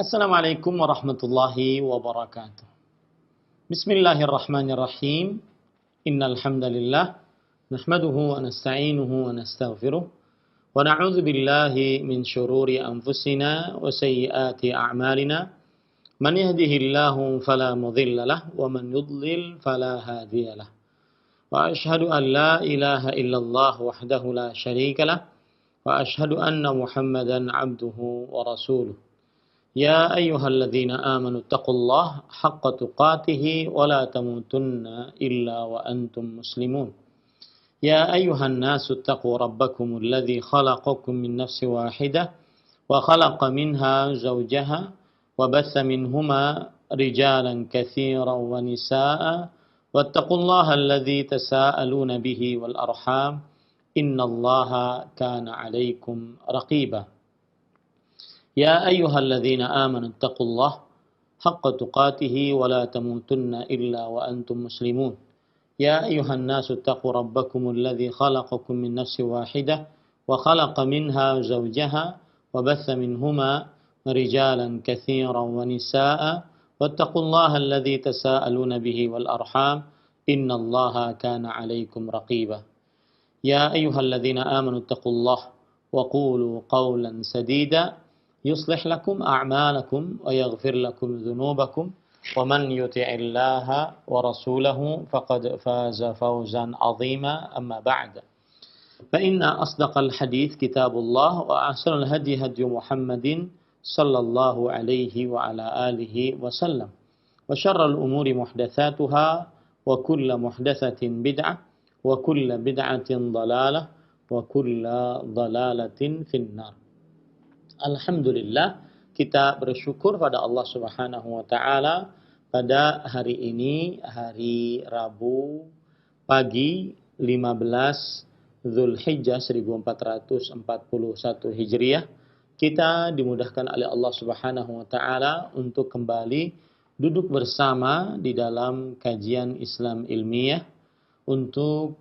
Assalamualaikum warahmatullahi wabarakatuh. Bismillahirrahmanirrahim. Innal hamdalillah nahmaduhu wa nasta'inuhu wa nastaghfiruh wa na'udzu billahi min shururi anfusina wa sayyiati a'malina. Man yahdihillahu fala mudilla lahu wa man yudlil fala hadiya lahu. Wa asyhadu an la ilaha illallah wahdahu la syarika lahu wa asyhadu anna Muhammadan 'abduhu wa rasuluh. يا أيها الذين آمنوا اتقوا الله حق تقاته ولا تموتن إلا وأنتم مسلمون يا أيها الناس اتقوا ربكم الذي خلقكم من نفس واحدة وخلق منها زوجها وبث منهما رجالا كثيرا ونساء واتقوا الله الذي تساءلون به والأرحام إن الله كان عليكم رقيبا يا أيها الذين آمنوا اتقوا الله حق تقاته ولا تموتن إلا وأنتم مسلمون يا أيها الناس اتقوا ربكم الذي خلقكم من نفس واحدة وخلق منها زوجها وبث منهما رجالا كثيرا ونساء واتقوا الله الذي تساءلون به والأرحام إن الله كان عليكم رقيبا يا أيها الذين آمنوا اتقوا الله وقولوا قولا سديدا يصلح لكم أعمالكم ويغفر لكم ذنوبكم ومن يطع الله ورسوله فقد فاز فوزا عظيما أما بعد فإن أصدق الحديث كتاب الله وأحسن الهدي هدي محمد صلى الله عليه وعلى آله وسلم وشر الأمور محدثاتها وكل محدثة بدعة وكل بدعة ضلالة وكل ضلالة في النار. Alhamdulillah, kita bersyukur pada Allah Subhanahu wa taala pada hari ini, hari Rabu pagi 15 Zulhijjah 1441 Hijriah, kita dimudahkan oleh Allah Subhanahu wa taala untuk kembali duduk bersama di dalam kajian Islam ilmiah untuk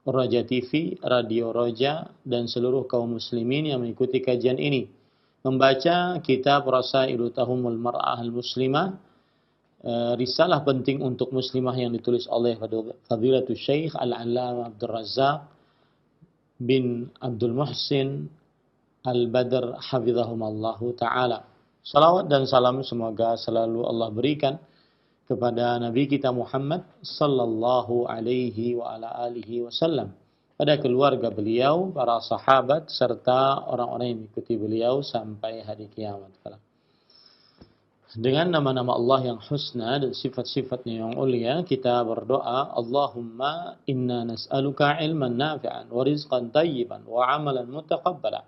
Roja TV, Radio Roja, dan seluruh kaum muslimin yang mengikuti kajian ini. Membaca kitab Rasailu Tahumul Mar'ah al-Muslimah, risalah penting untuk muslimah yang ditulis oleh Fadilatul Syekh Al-Allamah Abdul Razzaq bin Abdul Muhsin Al-Badr Hafizahumallahu Ta'ala. Salawat dan salam semoga selalu Allah berikan kepada Nabi kita Muhammad sallallahu alaihi wa ala alihi wasallam, pada keluarga beliau, para sahabat, serta orang-orang yang mengikuti beliau sampai hari kiamat kelak. Dengan nama-nama Allah yang husna dan sifat-sifatnya yang ulia, kita berdoa, Allahumma inna nas'aluka ilman nafi'an wa rizqan tayyiban wa amalan mutaqabbala.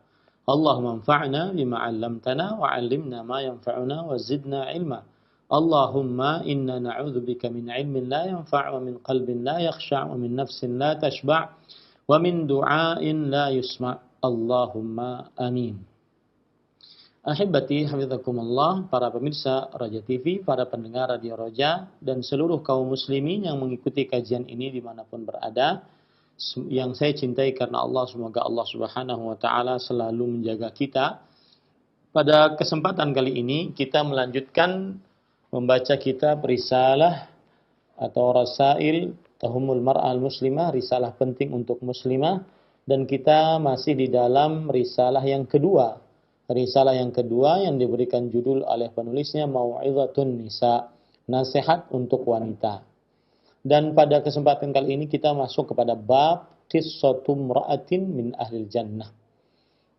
Allahumma anfa'na bima 'allamtana wa 'allimna ma yanfa'una wa zidna ilma. Allahumma inna na'udzubika min ilmin la yanfa' wa min qalbin la yakhsha' wa min nafsin la tashba' wa min du'ain la yusma'. Allahumma amin. Ahibati hafizakumullah, para pemirsa Roja TV, para pendengar Radio Roja, dan seluruh kaum muslimin yang mengikuti kajian ini dimanapun berada, yang saya cintai karena Allah, semoga Allah Subhanahu wa taala selalu menjaga kita. Pada kesempatan kali ini kita melanjutkan membaca kitab Risalah atau Rasail Tahumul Mar'ah al-Muslimah, risalah penting untuk muslimah, dan kita masih di dalam risalah yang kedua. Risalah yang kedua yang diberikan judul oleh penulisnya Mau'izatun Nisa, nasihat untuk wanita. Dan pada kesempatan kali ini kita masuk kepada bab Qissatum Ra'atin min Ahlil Jannah.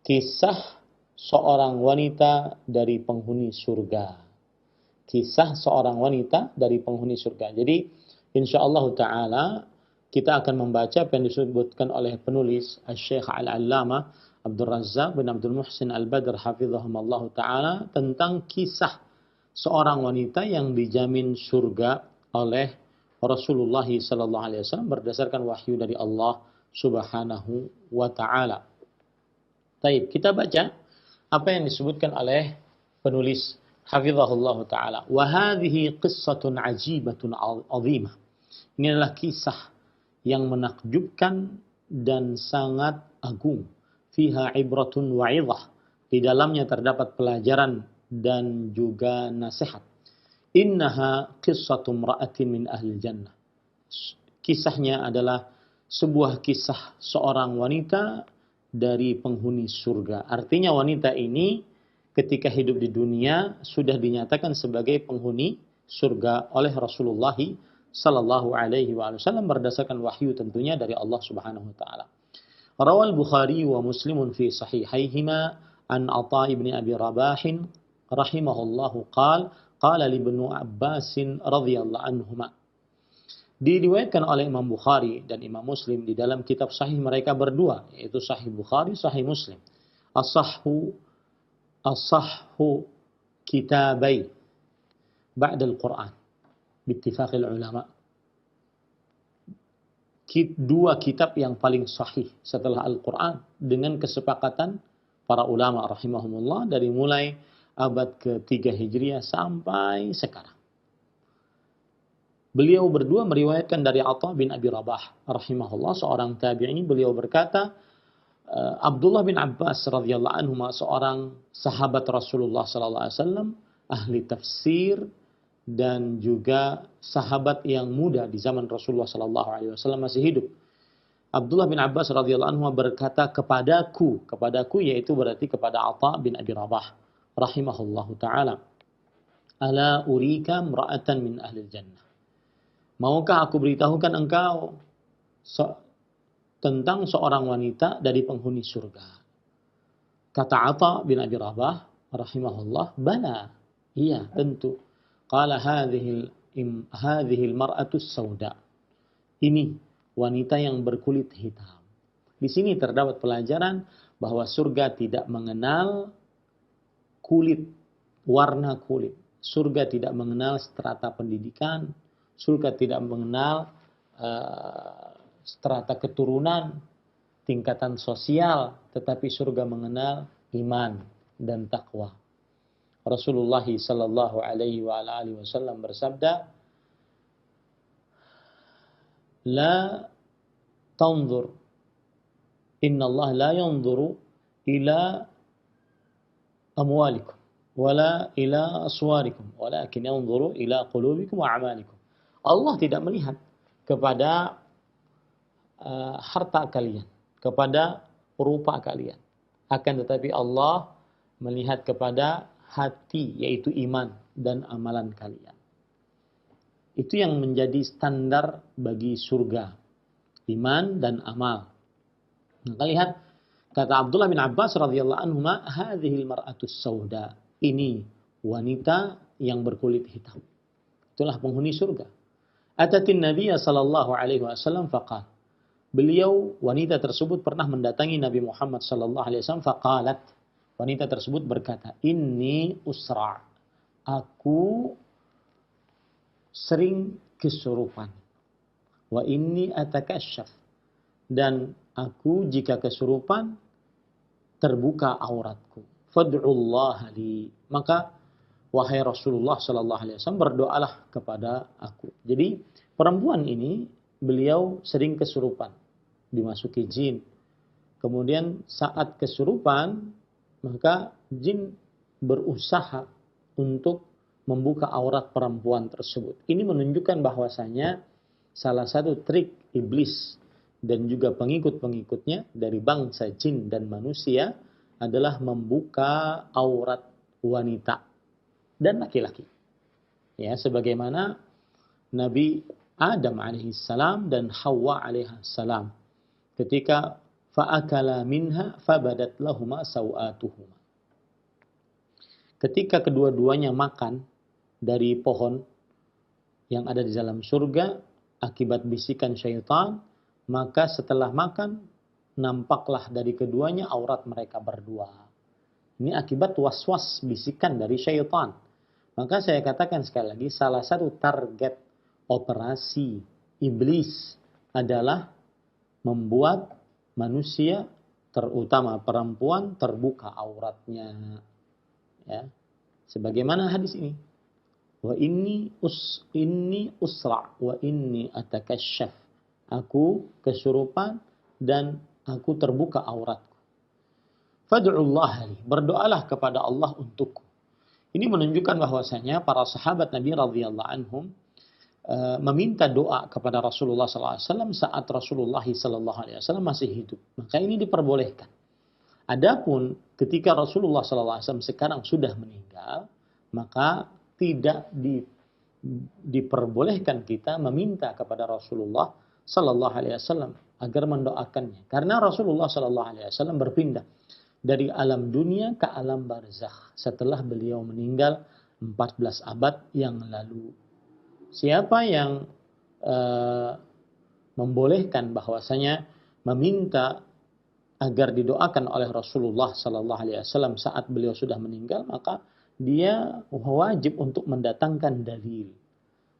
Kisah seorang wanita dari penghuni surga. Kisah seorang wanita dari penghuni surga. Jadi insyaallah ta'ala kita akan membaca apa yang disebutkan oleh penulis Syekh Al-Allamah Abdul Razzaq bin Abdul Muhsin Al-Badr Hafizahumallahu ta'ala tentang kisah seorang wanita yang dijamin surga oleh Rasulullah sallallahu alaihi wasallam berdasarkan wahyu dari Allah Subhanahu wa ta'ala. Baik, kita baca apa yang disebutkan oleh penulis Hafizahullahu ta'ala. Wa hadhihi qissatun ajibatun 'azimah. Ini adalah kisah yang menakjubkan dan sangat agung. Fiha ibratun wa'idhah. Di dalamnya terdapat pelajaran dan juga nasihat. Innaha qissatu imra'atin min ahli jannah. Kisahnya adalah sebuah kisah seorang wanita dari penghuni surga. Artinya wanita ini ketika hidup di dunia sudah dinyatakan sebagai penghuni surga oleh Rasulullah sallallahu alaihi wasallam berdasarkan wahyu tentunya dari Allah Subhanahu wa taala. Rawal Bukhari wa Muslimun fi sahihaihima an Atha ibn Abi Rabah rahimahullahu qala li Ibnu Abbas radhiyallahu anhuma. Diriwayatkan oleh Imam Bukhari dan Imam Muslim di dalam kitab sahih mereka berdua, yaitu Sahih Bukhari, Sahih Muslim. As-sahhu kitabai ba'da al-Quran bittifaqil ulama. Dua kitab yang paling sahih setelah Al-Quran dengan kesepakatan para ulama rahimahumullah dari mulai abad ke-3 Hijriah sampai sekarang. Beliau berdua meriwayatkan dari Atha bin Abi Rabah rahimahullah, seorang tabi'in. Beliau berkata, Abdullah bin Abbas radhiyallahu anhu, seorang sahabat Rasulullah sallallahu alaihi wasallam, ahli tafsir dan juga sahabat yang muda di zaman Rasulullah sallallahu alaihi wasallam masih hidup. Abdullah bin Abbas radhiyallahu anhu berkata kepadaku yaitu berarti kepada Atha bin Abi Rabah rahimahullahu taala, ala urika imra'atan min ahli jannah. Maukah aku beritahukan engkau tentang seorang wanita dari penghuni surga? Kata Atha bin Abi Rabah rahimahullah, bala, iya tentu. Qala hadhihi al-mar'atu as-sauda. Ini wanita yang berkulit hitam. Di sini terdapat pelajaran bahwa surga tidak mengenal kulit, warna kulit. Surga tidak mengenal strata pendidikan. Surga tidak mengenal strata keturunan, tingkatan sosial, tetapi surga mengenal iman dan takwa. Rasulullah sallallahu alaihi wa alihi wasallam bersabda, la tanzur, inna Allah la yanzuru ila amwalikum wala ila aswarikum walakin yanzuru ila qulubikum wa a'malikum. Allah tidak melihat kepada harta kalian, kepada rupa kalian, akan tetapi Allah melihat kepada hati, yaitu iman dan amalan kalian. Itu yang menjadi standar bagi surga, iman dan amal. Maka lihat kata Abdullah bin Abbas radhiyallahu anhu, hadhil mar'atus sauda, ini wanita yang berkulit hitam. Itulah penghuni surga. Atatin Nabiya sallallahu alaihi wasallam faqal. Beliau, wanita tersebut pernah mendatangi Nabi Muhammad sallallahu alaihi wasallam faqalat. Wanita tersebut berkata, inni usra', aku sering kesurupan. Wa inni atakasyaf, dan aku jika kesurupan terbuka auratku. Fad'ullaha li, maka wahai Rasulullah sallallahu alaihi wasallam berdoalah kepada aku. Jadi perempuan ini beliau sering kesurupan, dimasuki jin. Kemudian saat kesurupan maka jin berusaha untuk membuka aurat perempuan tersebut. Ini menunjukkan bahwasanya salah satu trik iblis dan juga pengikut-pengikutnya dari bangsa jin dan manusia adalah membuka aurat wanita dan laki-laki. Ya, sebagaimana Nabi Adam alaihissalam dan Hawa alaihissalam ketika fa'akala minha fabadat lahuma sawatuhuma. Ketika kedua-duanya makan dari pohon yang ada di dalam surga akibat bisikan syaitan, maka setelah makan nampaklah dari keduanya aurat mereka berdua. Ini akibat was-was bisikan dari syaitan. Maka saya katakan sekali lagi, salah satu target operasi iblis adalah membuat manusia, terutama perempuan, terbuka auratnya. Ya. Sebagaimana hadis ini. Wa inni usra' wa inni atakasyaf. Aku kesurupan dan aku terbuka auratku. Fad'ullah li, berdoalah kepada Allah untukku. Ini menunjukkan bahwasanya para sahabat Nabi radhiyallahu anhum meminta doa kepada Rasulullah SAW saat Rasulullah SAW masih hidup. Maka ini diperbolehkan. Adapun ketika Rasulullah SAW sekarang sudah meninggal, maka tidak diperbolehkan kita meminta kepada Rasulullah SAW agar mendoakannya. Karena Rasulullah SAW berpindah dari alam dunia ke alam barzakh setelah beliau meninggal 14 abad yang lalu. Siapa yang membolehkan bahwasanya meminta agar didoakan oleh Rasulullah SAW saat beliau sudah meninggal, maka dia wajib untuk mendatangkan dalil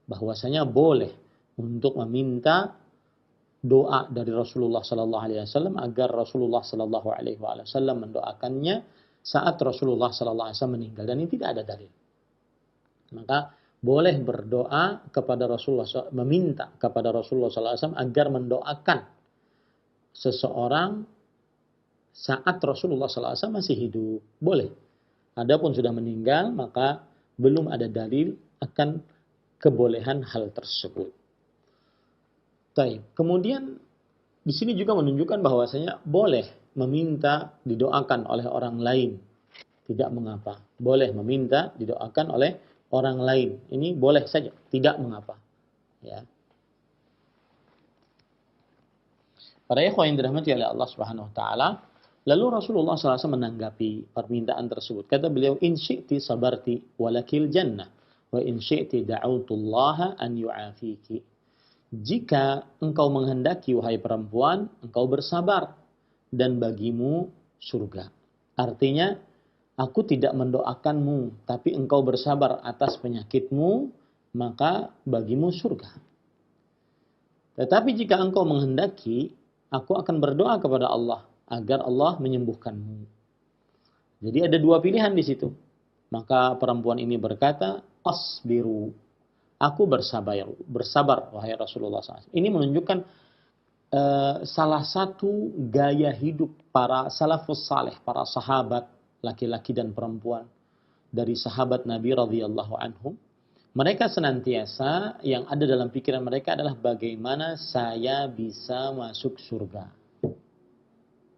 bahwasanya boleh untuk meminta doa dari Rasulullah SAW agar Rasulullah SAW mendoakannya saat Rasulullah SAW meninggal, dan ini tidak ada dalil. Maka boleh berdoa kepada Rasulullah, meminta kepada Rasulullah SAW agar mendoakan seseorang saat Rasulullah SAW masih hidup, boleh. Adapun sudah meninggal, maka belum ada dalil akan kebolehan hal tersebut. Baik. Kemudian di sini juga menunjukkan bahwasanya boleh meminta didoakan oleh orang lain. Tidak mengapa. Boleh meminta didoakan oleh orang lain. Ini boleh saja, tidak mengapa. Ya. Para ikhwan yang dirahmati oleh Allah Subhanahu wa taala, lalu Rasulullah SAW menanggapi permintaan tersebut. Kata beliau, "In syi'ti sabarti walakil jannah wa in syi'ti da'autullaha an yu'afiki." Jika engkau menghendaki, wahai perempuan, engkau bersabar dan bagimu surga. Artinya, aku tidak mendoakanmu, tapi engkau bersabar atas penyakitmu, maka bagimu surga. Tetapi jika engkau menghendaki, aku akan berdoa kepada Allah agar Allah menyembuhkanmu. Jadi ada dua pilihan di situ. Maka perempuan ini berkata, asbiru. Aku bersabar, wahai Rasulullah SAW. Ini menunjukkan salah satu gaya hidup para salafus saleh, para sahabat, laki-laki dan perempuan dari sahabat Nabi radhiyallahu anhum. Mereka senantiasa yang ada dalam pikiran mereka adalah bagaimana saya bisa masuk surga.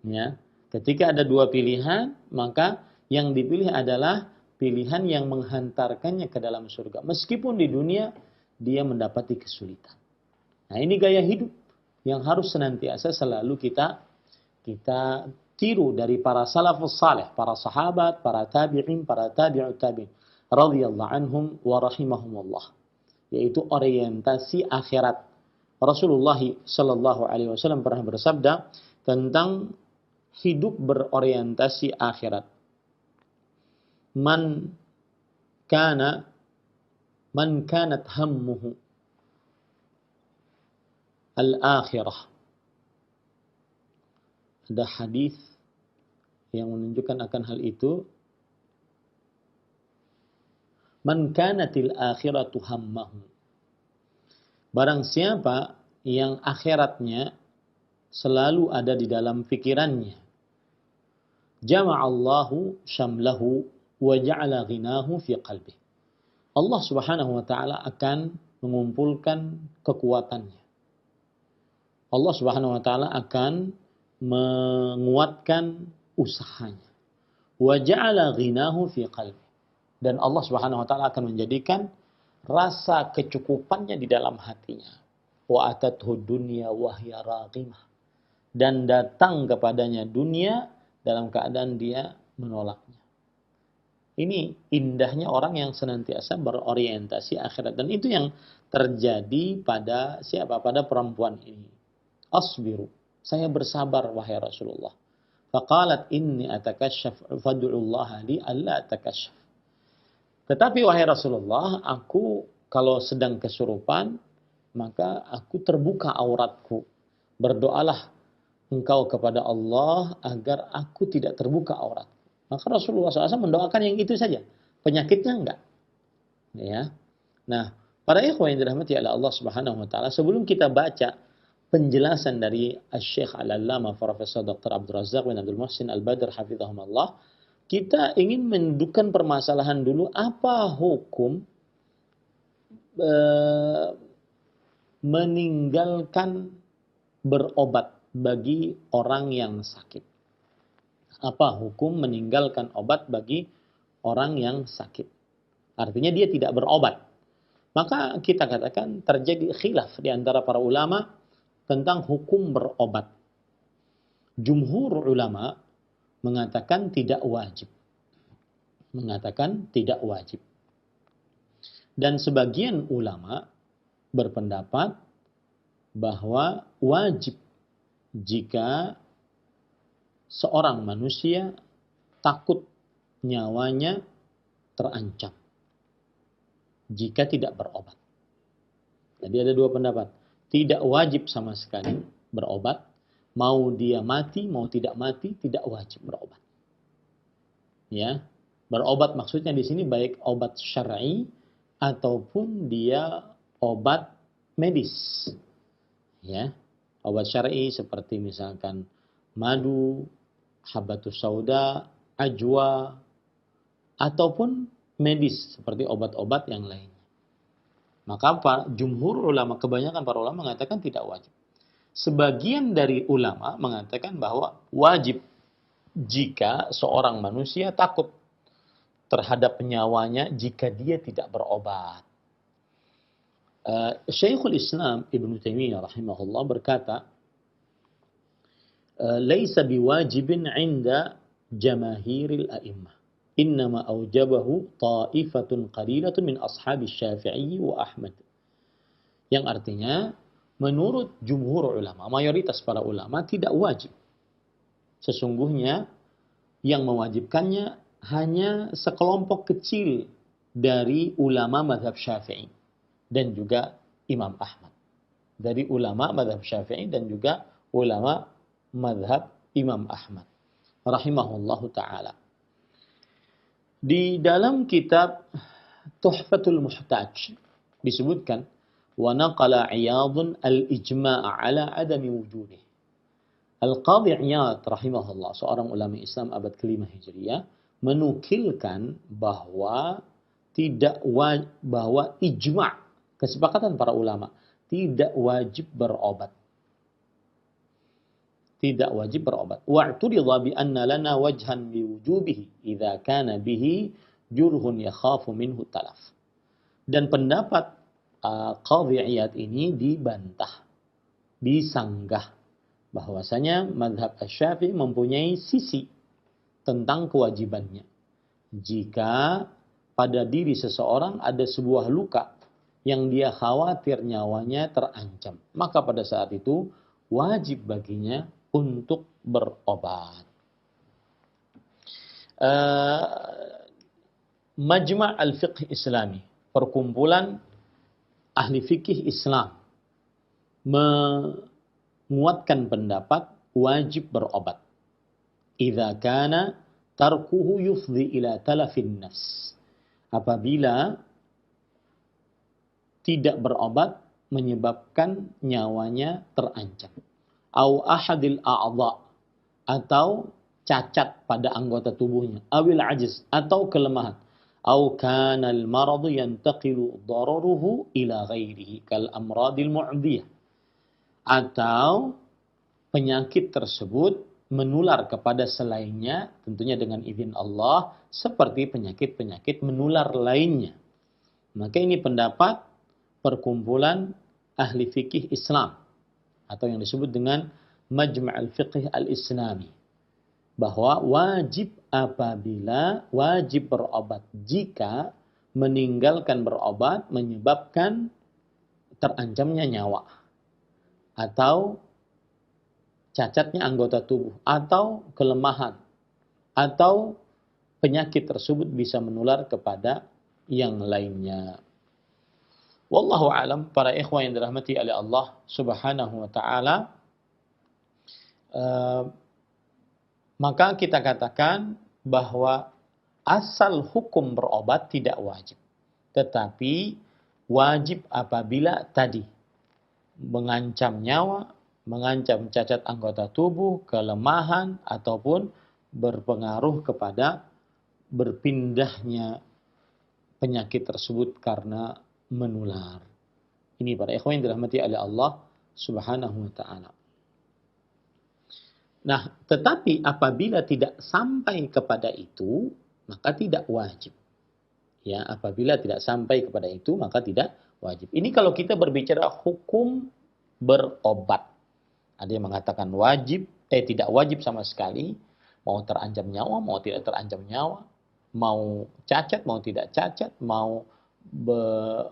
Ya, ketika ada dua pilihan, maka yang dipilih adalah pilihan yang menghantarkannya ke dalam surga. Meskipun di dunia dia mendapati kesulitan. Nah, ini gaya hidup yang harus senantiasa selalu kita tiru dari para salafus saleh, para sahabat, para tabi'in, para tabi'ut tabi'in radhiyallahu anhum wa rahimahumullah. Yaitu orientasi akhirat. Rasulullah sallallahu alaihi wasallam pernah bersabda tentang hidup berorientasi akhirat. Man kanat hammuhu al-akhirah. Ada hadis yang menunjukkan akan hal itu. Man kanatil akhiratu hammahu. Barang siapa yang akhiratnya selalu ada di dalam pikirannya. Jama'allahu syamlahu wa ja'ala ghinahu fi qalbih. Allah Subhanahu wa taala akan mengumpulkan kekuatannya. Allah Subhanahu wa taala akan menguatkan usahanya. Wa ja'ala ghinahu fi qalbih. Dan Allah Subhanahu wa taala akan menjadikan rasa kecukupannya di dalam hatinya. Wa atathu dunya wa hiya raghimah. Dan datang kepadanya dunia dalam keadaan dia menolaknya. Ini indahnya orang yang senantiasa berorientasi akhirat. Dan itu yang terjadi pada siapa? Pada perempuan ini. Asbiru. Saya bersabar, wahai Rasulullah. Faqalat inni atakashaf fad'ullaha li alla atakashaf. Tetapi wahai Rasulullah, aku kalau sedang kesurupan, maka aku terbuka auratku. Berdoalah engkau kepada Allah agar aku tidak terbuka aurat. Maka Rasulullah SAW mendoakan yang itu saja. Penyakitnya enggak. Ya. Nah, para ikhwan yang dirahmati oleh Allah Subhanahu wa taala, sebelum kita baca penjelasan dari Asy-Syaikh Al-Allamah Profesor Dr. Abdul Razak bin Abdul Muhsin Al-Badr hafizahumullah, kita ingin mendudukkan permasalahan dulu, apa hukum meninggalkan berobat bagi orang yang sakit. Apa hukum meninggalkan obat bagi orang yang sakit? Artinya dia tidak berobat. Maka kita katakan terjadi khilaf di antara para ulama tentang hukum berobat. Jumhur ulama mengatakan tidak wajib. Mengatakan tidak wajib. Dan sebagian ulama berpendapat bahwa wajib jika seorang manusia takut nyawanya terancam jika tidak berobat. Jadi ada dua pendapat. Tidak wajib sama sekali berobat. Mau dia mati, mau tidak mati, tidak wajib berobat. Ya, berobat maksudnya di sini baik obat syar'i ataupun dia obat medis. Ya, obat syar'i seperti misalkan madu, habatus sauda, ajwa, ataupun medis seperti obat-obat yang lainnya. Maka jumhur ulama, kebanyakan para ulama mengatakan tidak wajib. Sebagian dari ulama mengatakan bahwa wajib jika seorang manusia takut terhadap nyawanya jika dia tidak berobat. Syekhul Islam Ibnu Taimiyah rahimahullah berkata, "Laisa biwajibin 'inda jamaahiril a'immah. Innama aujabahu ta'ifatun qalilatun min ashabi Syafi'i wa Ahmad." Yang artinya, menurut jumhur ulama, mayoritas para ulama tidak wajib. Sesungguhnya yang mewajibkannya hanya sekelompok kecil dari ulama mazhab Syafi'i dan juga Imam Ahmad. Dari ulama mazhab Syafi'i dan juga ulama mazhab Imam Ahmad rahimahullahu ta'ala. Di dalam kitab Tuhfatul Muhtaj disebutkan wa naqala 'Iyadun al-ijma' ala adami wujudih. Al-Qadhi Iyad rahimahullah, seorang ulama Islam abad ke-5 Hijriah, menukilkan bahwa bahwa ijma', kesepakatan para ulama, tidak wajib berobat. Tidak wajib berobat. Wa'turidha bi anna lana wajhan biwujubihi idza kana bihi jurhun yakhafu minhu talaf. Dan pendapat Qadhi Iyad ini dibantah, disanggah bahwasanya mazhab Asy-Syafi'i mempunyai sisi tentang kewajibannya. Jika pada diri seseorang ada sebuah luka yang dia khawatir nyawanya terancam, maka pada saat itu wajib baginya untuk berobat. Majma' al-Fiqh Islami, perkumpulan ahli fikih Islam, menguatkan pendapat wajib berobat. Idza kana tarkuhu yufdi ila talafin nafs. Apabila tidak berobat menyebabkan nyawanya terancam. Au ahadil a'dha, atau cacat pada anggota tubuhnya. Awil ajiz, atau kelemahan. Au kana al-maradu yantaqilu dararuhu ila ghairihi kal amradil mu'diyah. Atau penyakit tersebut menular kepada selainnya, tentunya dengan izin Allah, seperti penyakit-penyakit menular lainnya. Maka ini pendapat perkumpulan ahli fikih Islam, atau yang disebut dengan Majma' al-Fiqh al-Islami, bahwa wajib berobat jika meninggalkan berobat menyebabkan terancamnya nyawa, atau cacatnya anggota tubuh, atau kelemahan, atau penyakit tersebut bisa menular kepada yang lainnya. Wallahu alam, para ikhwan yang dirahmati oleh Allah Subhanahu wa taala, maka kita katakan bahwa asal hukum berobat tidak wajib, tetapi wajib apabila tadi mengancam nyawa, mengancam cacat anggota tubuh, kelemahan, ataupun berpengaruh kepada berpindahnya penyakit tersebut karena menular. Ini para ikhwan yang dirahmati oleh Allah Subhanahu wa taala. Nah, tetapi apabila tidak sampai kepada itu, maka tidak wajib. Ya, apabila tidak sampai kepada itu, maka tidak wajib. Ini kalau kita berbicara hukum berobat. Ada yang mengatakan wajib, tidak wajib sama sekali. Mau terancam nyawa, mau tidak terancam nyawa. Mau cacat, mau tidak cacat. Mau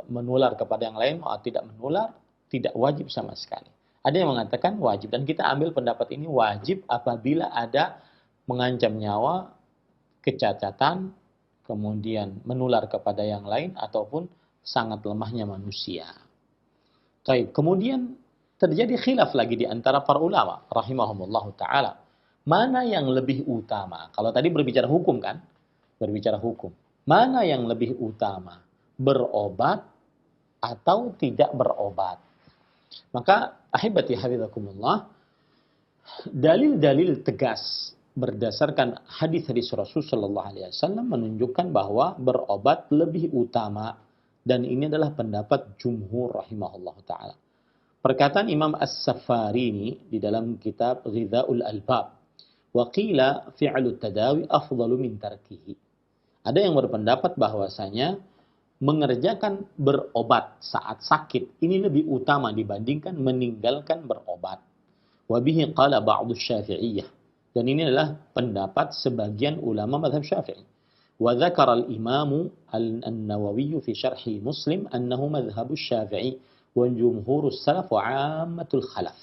menular kepada yang lain, mau tidak menular. Tidak wajib sama sekali. Ada yang mengatakan wajib. Dan kita ambil pendapat ini wajib apabila ada mengancam nyawa, kecacatan, kemudian menular kepada yang lain, ataupun sangat lemahnya manusia. Baik, kemudian terjadi khilaf lagi di antara para ulama rahimahumullah taala. Mana yang lebih utama? Kalau tadi berbicara hukum kan? Berbicara hukum. Mana yang lebih utama? Berobat atau tidak berobat? Maka ahibati hafizakumullah, dalil-dalil tegas berdasarkan hadis-hadis Rasul sallallahu alaihi wasallam menunjukkan bahwa berobat lebih utama, dan ini adalah pendapat jumhur rahimahullah taala. Perkataan Imam As-Safarini di dalam kitab Ghidha'ul Albab, wa qila fi'lu tadawi afdalu min tarkihi. Ada yang berpendapat bahwasanya mengerjakan berobat saat sakit ini lebih utama dibandingkan meninggalkan berobat. Wa bihi qala ba'du Syafi'iyah. Dan ini adalah pendapat sebagian ulama mazhab Syafi'i. Wa dzakara al-Imam An-Nawawi fi syarhi Muslim annahu madhhabu Syafi'i wa jumhurus salaf wa 'ammatul khalaf.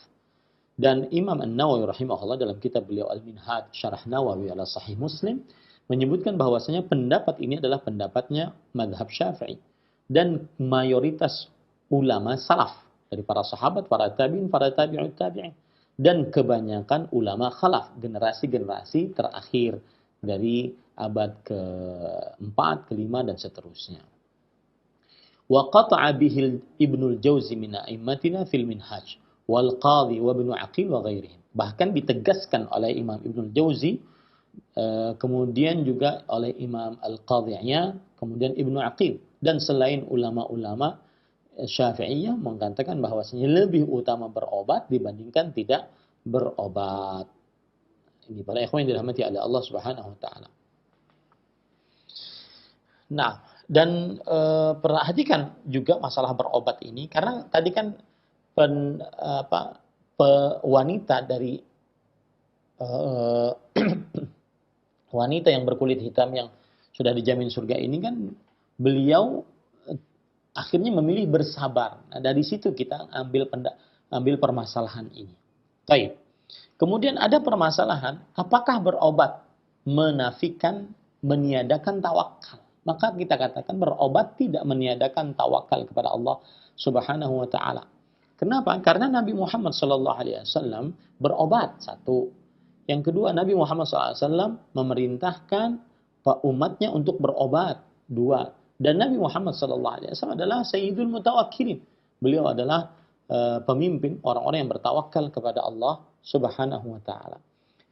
Dan Imam An-Nawawi rahimahullah dalam kitab beliau Al-Minhaj Syarah Nawawi ala Sahih Muslim menyebutkan bahwasanya pendapat ini adalah pendapatnya mazhab Syafi'i dan mayoritas ulama salaf dari para sahabat, para tabi'in, para tabi'ut tabi'in, dan kebanyakan ulama khalaf, generasi-generasi terakhir dari abad ke-4, ke-5 dan seterusnya. Wa qata'a bihi Ibnul Jauzi min a'immatina fil Minhaj wal Qadhi wa Ibnu Aqil wa ghairihim. Bahkan ditegaskan oleh Imam Ibnul Jauzi, kemudian juga oleh Imam Al-Qadhi'iyah, kemudian Ibnu Aqil, dan selain ulama-ulama Syafi'iyah mengatakan bahwasanya lebih utama berobat dibandingkan tidak berobat. Ini para ikhwan yang dirahmati oleh Allah Subhanahu wa taala. Nah, dan perhatikan juga masalah berobat ini, karena tadi kan wanita dari wanita yang berkulit hitam yang sudah dijamin surga ini kan beliau akhirnya memilih bersabar. Nah, dari situ kita ambil permasalahan ini. Baik. Kemudian ada permasalahan, apakah berobat menafikan, meniadakan tawakal? Maka kita katakan berobat tidak meniadakan tawakal kepada Allah Subhanahu wa taala. Kenapa? Karena Nabi Muhammad sallallahu alaihi wasallam berobat, satu. Yang kedua, Nabi Muhammad SAW memerintahkan umatnya untuk berobat. Dua. Dan Nabi Muhammad SAW adalah Sayyidul Mutawakkilin. Beliau adalah pemimpin orang-orang yang bertawakal kepada Allah Subhanahu wa taala.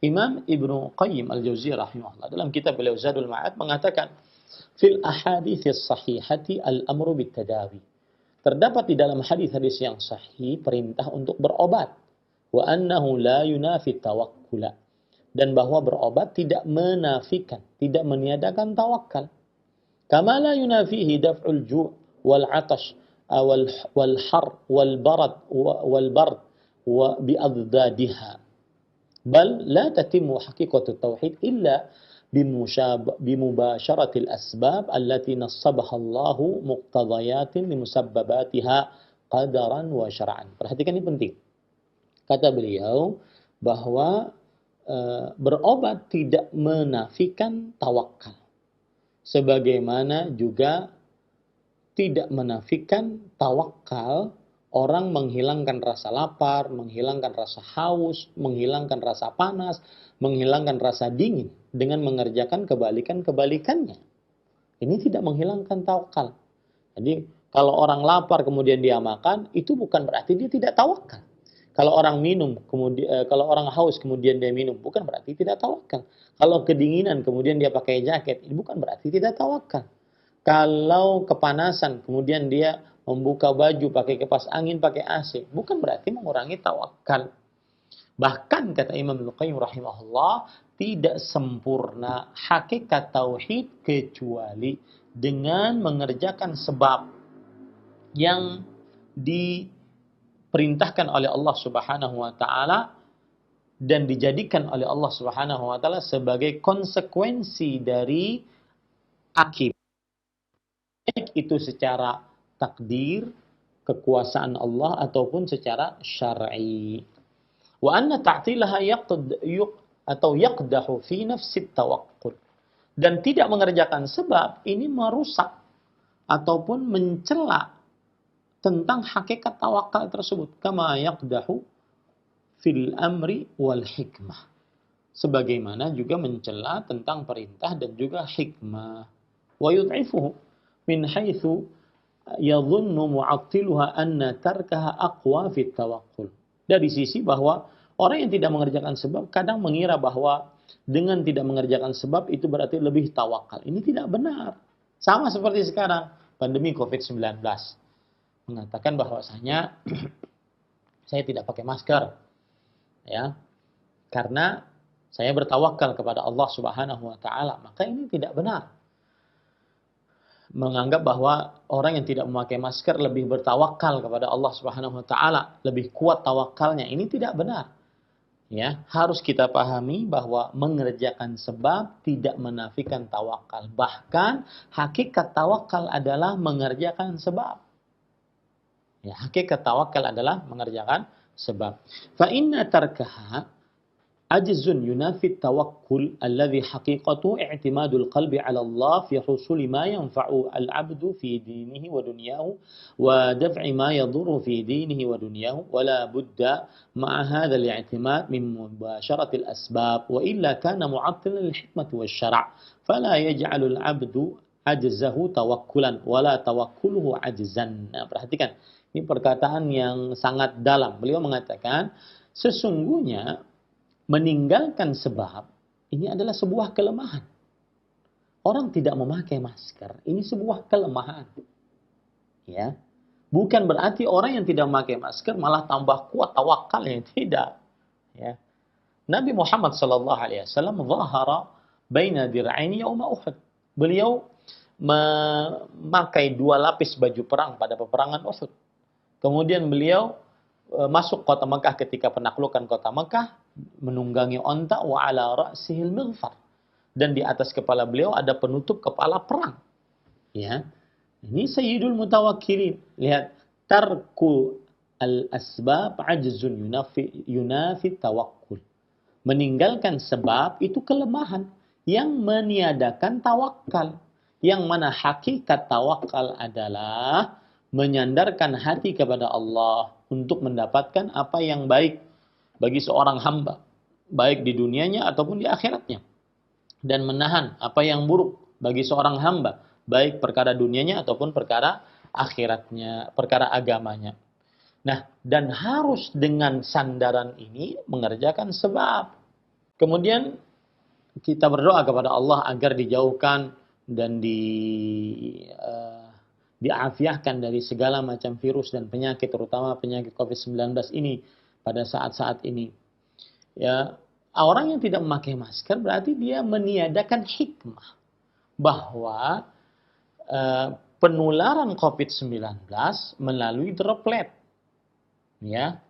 Imam Ibnu Qayyim Al-Jauziyah rahimahullah dalam kitab beliau Zadul Ma'ad mengatakan, "Fil ahaditsis sahihati al-amru bit-tadawi." Terdapat di dalam hadis-hadis yang sahih perintah untuk berobat. Wa annahu la yunafi tawakkula. Dan bahwa berobat tidak menafikan, tidak meniadakan tawakal. Kama la yunafihi daf'ul ju' wal 'atash wal har wal bard wa bi'adadiha. Bal la tatimmu haqiqatu tauhid illa bimubasharatil asbab allati nassabaha Allahu muqtadayatin limusabbabatiha qadaran wa syar'an. Perhatikan, ini penting. Kata beliau bahwa berobat tidak menafikan tawakal. Sebagaimana juga tidak menafikan tawakal orang menghilangkan rasa lapar, menghilangkan rasa haus, menghilangkan rasa panas, menghilangkan rasa dingin dengan mengerjakan kebalikannya. Ini tidak menghilangkan tawakal. Jadi kalau orang lapar kemudian dia makan, itu bukan berarti dia tidak tawakal. Kalau orang minum, kemudian kalau orang haus kemudian dia minum, bukan berarti tidak tawakal. Kalau kedinginan kemudian dia pakai jaket, ini bukan berarti tidak tawakal. Kalau kepanasan kemudian dia membuka baju pakai kipas angin, pakai AC, bukan berarti mengurangi tawakal. Bahkan kata Imam Al-Qayyim rahimahullah, tidak sempurna hakikat tauhid kecuali dengan mengerjakan sebab yang diperintahkan oleh Allah Subhanahu wa taala dan dijadikan oleh Allah Subhanahu wa taala sebagai konsekuensi dari akibat, baik itu secara takdir, kekuasaan Allah ataupun secara syar'i. Wa anna ta'tilaha yaqdahu fi nafsi tawakkul. Dan tidak mengerjakan sebab ini merusak ataupun mencela tentang hakikat tawakal tersebut. Kama yaqdahu fil amri wal hikmah. Sebagaimana juga mencela tentang perintah dan juga hikmah. Wa yud'ifuhu min haitsu yadhunnu mu'attiluha anna tarkaha aqwa fit tawakkul. Dari sisi bahwa orang yang tidak mengerjakan sebab kadang mengira bahwa dengan tidak mengerjakan sebab itu berarti lebih tawakal. Ini tidak benar. Sama seperti sekarang pandemi COVID-19. Mengatakan bahwasanya saya tidak pakai masker, ya, karena saya bertawakal kepada Allah Subhanahu wa taala. Maka ini tidak benar. Menganggap bahwa orang yang tidak memakai masker lebih bertawakal kepada Allah Subhanahu wa taala, lebih kuat tawakalnya. Ini tidak benar. Ya, harus kita pahami bahwa mengerjakan sebab tidak menafikan tawakal. Bahkan hakikat tawakal adalah mengerjakan sebab. Ya, hakikat tawakal adalah mengerjakan sebab. Fa inna tarkaha ajzun yunafi tawakkul alladhi haqiqatu i'timadul qalbi 'ala Allah fi husuli ma yanfa'u al-'abdu fi dinihi wa dunyahu wa daf'i ma yadurru fi dinihi wa dunyahu wa la budda ma'a hadha al-i'timad min mubasharati al-asbab wa illa kana mu'attilan lil-hikmati wash-shara' fala yaj'alu al-'abdu ajzahu tawakkulan wa la tawakkuluhu ajzan. Nah, perhatikan, ini perkataan yang sangat dalam. Beliau mengatakan sesungguhnya meninggalkan sebab ini adalah sebuah kelemahan. Orang tidak memakai masker, ini sebuah kelemahan. Ya. Bukan berarti orang yang tidak memakai masker malah tambah kuat tawakalnya, tidak. Ya. Nabi Muhammad sallallahu alaihi wasallam zahara baina dir'aini yauma Uhud. Beliau memakai 2 lapis baju perang pada peperangan Uhud. Kemudian beliau masuk kota Mekah ketika penaklukan kota Mekah, menunggangi onta wa ala ra'sihil mighfar, dan di atas kepala beliau ada penutup kepala perang. Ya. Ini sayyidul mutawakkilin. Lihat, tarku al-asbab ajzun yunafi tawakkul. Meninggalkan sebab itu kelemahan yang meniadakan tawakal. Yang mana hakikat tawakal adalah menyandarkan hati kepada Allah untuk mendapatkan apa yang baik bagi seorang hamba, baik di dunianya ataupun di akhiratnya, dan menahan apa yang buruk bagi seorang hamba, baik perkara dunianya ataupun perkara akhiratnya, perkara agamanya. Nah, dan harus dengan sandaran ini mengerjakan sebab. Kemudian kita berdoa kepada Allah agar dijauhkan dan diafiahkan dari segala macam virus dan penyakit, terutama penyakit COVID-19 ini pada saat-saat ini. Ya, orang yang tidak memakai masker berarti dia meniadakan hikmah bahwa penularan COVID-19 melalui droplet, ya,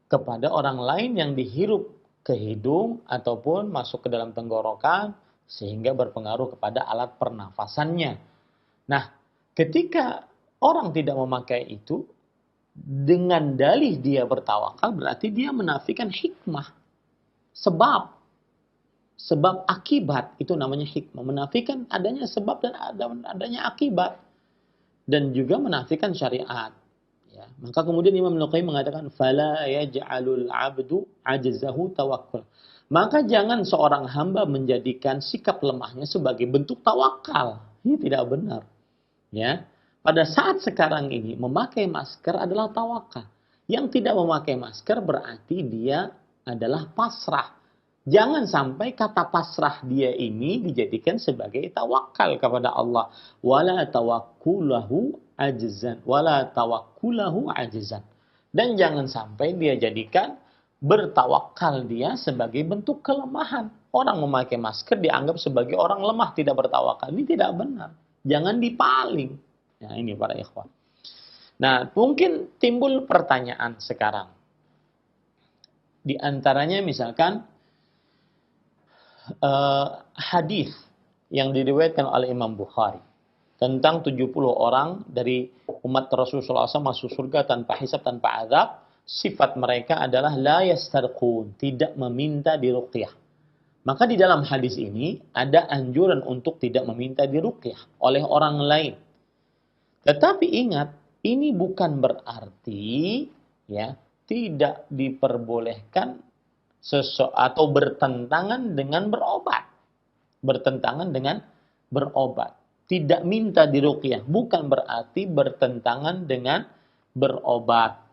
kepada orang lain yang dihirup ke hidung ataupun masuk ke dalam tenggorokan sehingga berpengaruh kepada alat pernafasannya. Nah, ketika orang tidak memakai itu dengan dalih dia bertawakal, berarti dia menafikan hikmah. Sebab akibat itu namanya hikmah. Menafikan adanya sebab dan adanya akibat. Dan juga menafikan syariat. Ya. Maka kemudian Imam Al-Qayyim mengatakan, فَلَا يَجْعَلُ الْعَبْدُ عَجْزَهُ تَوَكُّلًا. Maka jangan seorang hamba menjadikan sikap lemahnya sebagai bentuk tawakal. Ini tidak benar. Ya. Pada saat sekarang ini, memakai masker adalah tawakal. Yang tidak memakai masker berarti dia adalah pasrah. Jangan sampai kata pasrah dia ini dijadikan sebagai tawakal kepada Allah. Wala tawakkulahu ajzan. Wala tawakkulahu ajzan. Dan jangan sampai dia jadikan bertawakal dia sebagai bentuk kelemahan. Orang memakai masker dianggap sebagai orang lemah, tidak bertawakal. Ini tidak benar. Jangan dipaling. Nah, ini para ikhwan. Nah, mungkin timbul pertanyaan sekarang. Di antaranya misalkan hadis yang diriwayatkan oleh Imam Bukhari tentang 70 orang dari umat Rasulullah SAW masuk surga tanpa hisab, tanpa azab. Sifat mereka adalah la yastarqun, tidak meminta diruqyah. Maka di dalam hadis ini ada anjuran untuk tidak meminta diruqyah oleh orang lain. Tetapi ingat, ini bukan berarti ya tidak diperbolehkan atau bertentangan dengan berobat. Bertentangan dengan berobat. Tidak minta diruqyah bukan berarti bertentangan dengan berobat.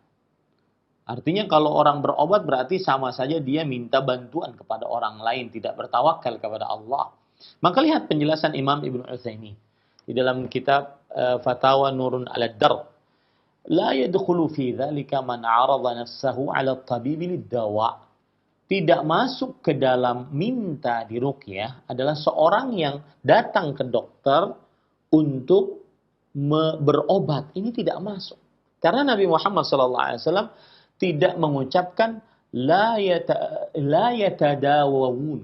Artinya kalau orang berobat berarti sama saja dia minta bantuan kepada orang lain, tidak bertawakal kepada Allah. Maka lihat penjelasan Imam Ibnu Utsaimin di dalam kitab Fatawa Nurun 'ala Darb. La yadkhulu fi dzalika man 'arada nafsahu 'ala at-tabib lid-dawa. Tidak masuk ke dalam minta diruqyah adalah seorang yang datang ke dokter untuk berobat. Ini tidak masuk. Karena Nabi Muhammad SAW tidak mengucapkan la yatadawawun.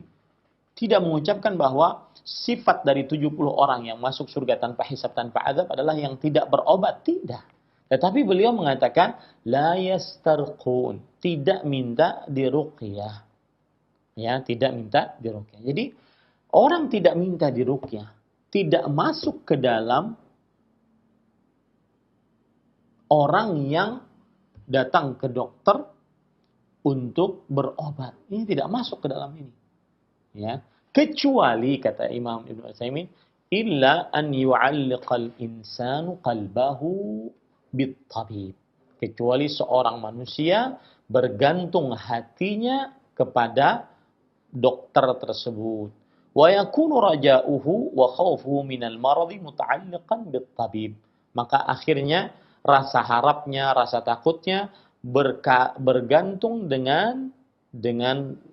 Tidak mengucapkan bahwa sifat dari 70 orang yang masuk surga tanpa hisab, tanpa azab adalah yang tidak berobat. Tidak. Tetapi beliau mengatakan la yastarqun, tidak minta diruqyah. Ya, tidak minta diruqyah. Jadi orang tidak minta diruqyah tidak masuk ke dalam orang yang datang ke dokter untuk berobat. Ini tidak masuk ke dalam ini. Ya, kecuali kata Imam Ibnu Utsaimin, illa an yu'alliqal insanu qalbahu bit-tabib. Kecuali seorang manusia bergantung hatinya kepada dokter tersebut. Wa yakunu raja'uhu wa khawfuhu minal maradi muta'alliqan bit-tabib. Maka akhirnya rasa harapnya, rasa takutnya bergantung dengan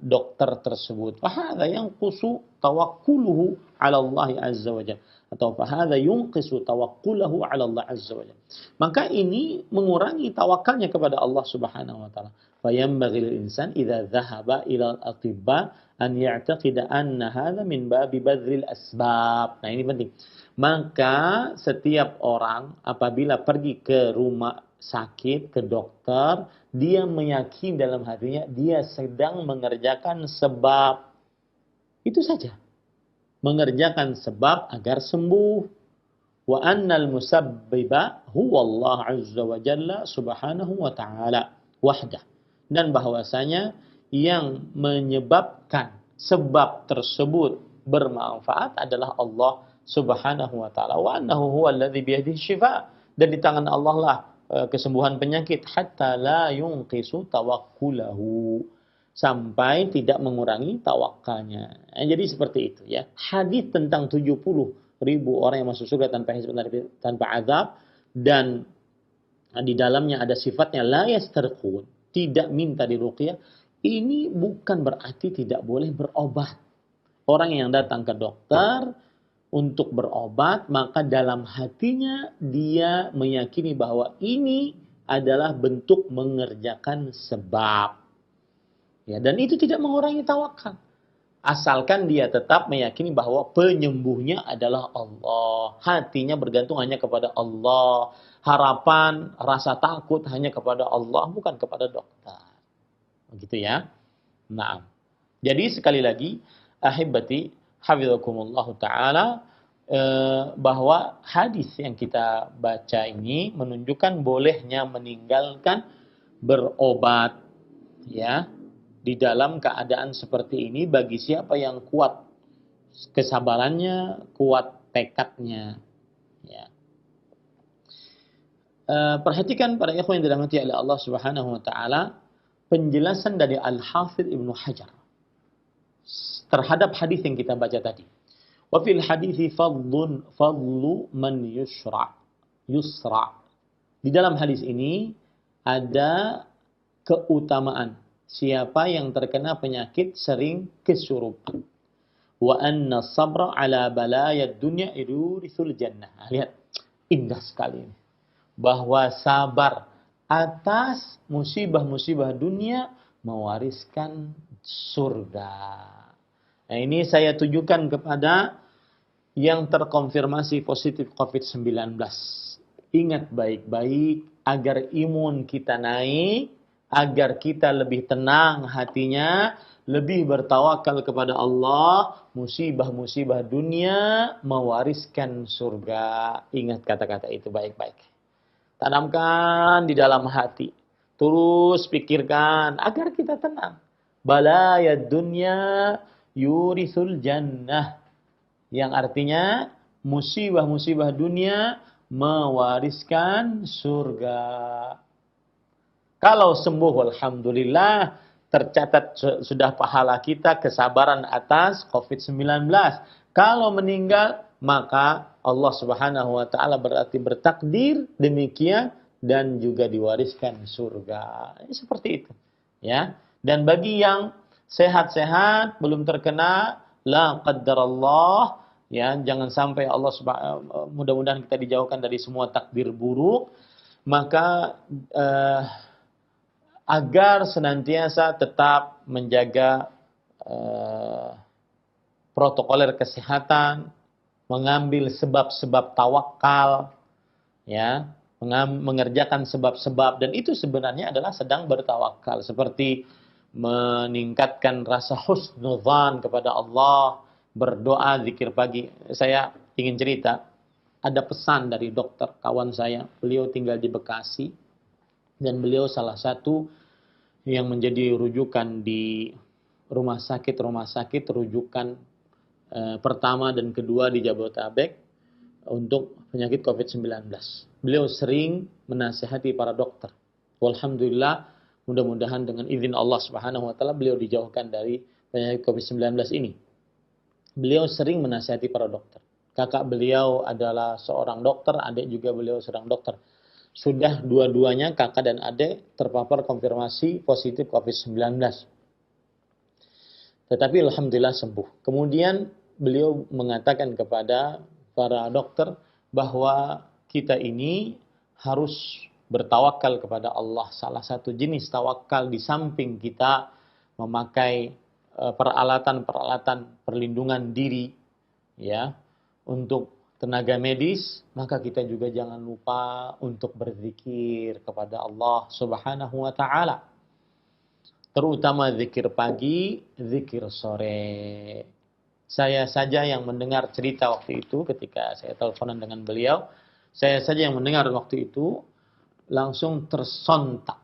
dokter tersebut. Fahadha yanqusu tawakkuluhu 'ala Allah azza wa jalla, atau fahadha yunqisu tawakkulahu 'ala Allah azza wa jalla. Maka ini mengurangi tawakalnya kepada Allah Subhanahu wa taala. Fayanbaghi lil insan idza dhahaba ila al-atibba an ya'taqida anna hadha min babi badril asbab. Nah, ini penting. Maka setiap orang apabila pergi ke rumah sakit, ke dokter, dia meyakini dalam hatinya dia sedang mengerjakan sebab. Itu saja. Mengerjakan sebab agar sembuh. Wa annal musabbiba huwa Allah azza wa jalla subhanahu wa ta'ala wahdah. Dan bahwasanya yang menyebabkan sebab tersebut bermanfaat adalah Allah subhanahu wa ta'ala. Wa annahu huwa alladhi biyadihi syifa. Dan di tangan Allah lah kesembuhan penyakit. Hatta la yunqisu tawakkulahu. Sampai tidak mengurangi tawakalnya. Jadi seperti itu ya. Hadis tentang 70 ribu orang yang masuk surga tanpa hisab, tanpa azab. Dan di dalamnya ada sifatnya la yastarqun. Tidak minta diruqyah. Ini bukan berarti tidak boleh berobat. Orang yang datang ke dokter untuk berobat, maka dalam hatinya dia meyakini bahwa ini adalah bentuk mengerjakan sebab. Ya, dan itu tidak mengurangi tawakal. Asalkan dia tetap meyakini bahwa penyembuhnya adalah Allah. Hatinya bergantung hanya kepada Allah. Harapan, rasa takut hanya kepada Allah, bukan kepada dokter. Begitu ya. Nah, jadi sekali lagi, ahibati, hafizakumullah ta'ala, bahwa hadis yang kita baca ini menunjukkan bolehnya meninggalkan berobat ya di dalam keadaan seperti ini bagi siapa yang kuat kesabarannya, kuat tekadnya ya. Perhatikan para ikhwan yang dirahmati oleh Allah Subhanahu wa taala, penjelasan dari Al-Hafidz Ibnu Hajar terhadap hadis yang kita baca tadi. Wa fil hadithi fadlu man yusra. Di dalam hadis ini ada keutamaan siapa yang terkena penyakit sering kesurupan. Wa anna sabra ala balayad dunya yurithul jannah. Lihat, indah sekali ini. Bahwa sabar atas musibah-musibah dunia mewariskan surga. Nah, ini saya tujukan kepada yang terkonfirmasi positif COVID-19. Ingat baik-baik agar imun kita naik, agar kita lebih tenang hatinya, lebih bertawakal kepada Allah, musibah-musibah dunia mewariskan surga. Ingat kata-kata itu baik-baik. Tanamkan di dalam hati. Terus pikirkan agar kita tenang. Balayad dunya yurithul jannah. Yang artinya musibah-musibah dunia mewariskan surga. Kalau sembuh, alhamdulillah, tercatat sudah pahala kita kesabaran atas COVID-19. Kalau meninggal, maka Allah Subhanahu wa taala berarti bertakdir demikian dan juga diwariskan surga. Seperti itu, ya. Dan bagi yang sehat-sehat belum terkena, la qaddarallah, ya, jangan sampai Allah mudah-mudahan kita dijauhkan dari semua takdir buruk, maka agar senantiasa tetap menjaga protokoler kesehatan, mengambil sebab-sebab tawakal, ya, mengerjakan sebab-sebab, dan itu sebenarnya adalah sedang bertawakal, seperti meningkatkan rasa husnudzan kepada Allah, berdoa, zikir pagi. Saya ingin cerita, ada pesan dari dokter kawan saya, beliau tinggal di Bekasi, dan beliau salah satu yang menjadi rujukan di rumah sakit rujukan pertama dan kedua di Jabodetabek untuk penyakit COVID-19. Beliau sering menasihati para dokter. Alhamdulillah, mudah-mudahan dengan izin Allah Subhanahu wa taala beliau dijauhkan dari penyakit COVID-19 ini. Beliau sering menasihati para dokter. Kakak beliau adalah seorang dokter, adik juga beliau seorang dokter. Sudah dua-duanya, kakak dan adik, terpapar konfirmasi positif COVID-19. Tetapi alhamdulillah sembuh. Kemudian beliau mengatakan kepada para dokter bahwa kita ini harus bertawakal kepada Allah. Salah satu jenis tawakal di samping kita memakai peralatan-peralatan perlindungan diri, ya, untuk tenaga medis, maka kita juga jangan lupa untuk berzikir kepada Allah Subhanahu wa taala. Terutama zikir pagi, zikir sore. Saya saja yang mendengar cerita waktu itu ketika saya teleponan dengan beliau, saya saja yang mendengar waktu itu langsung tersontak.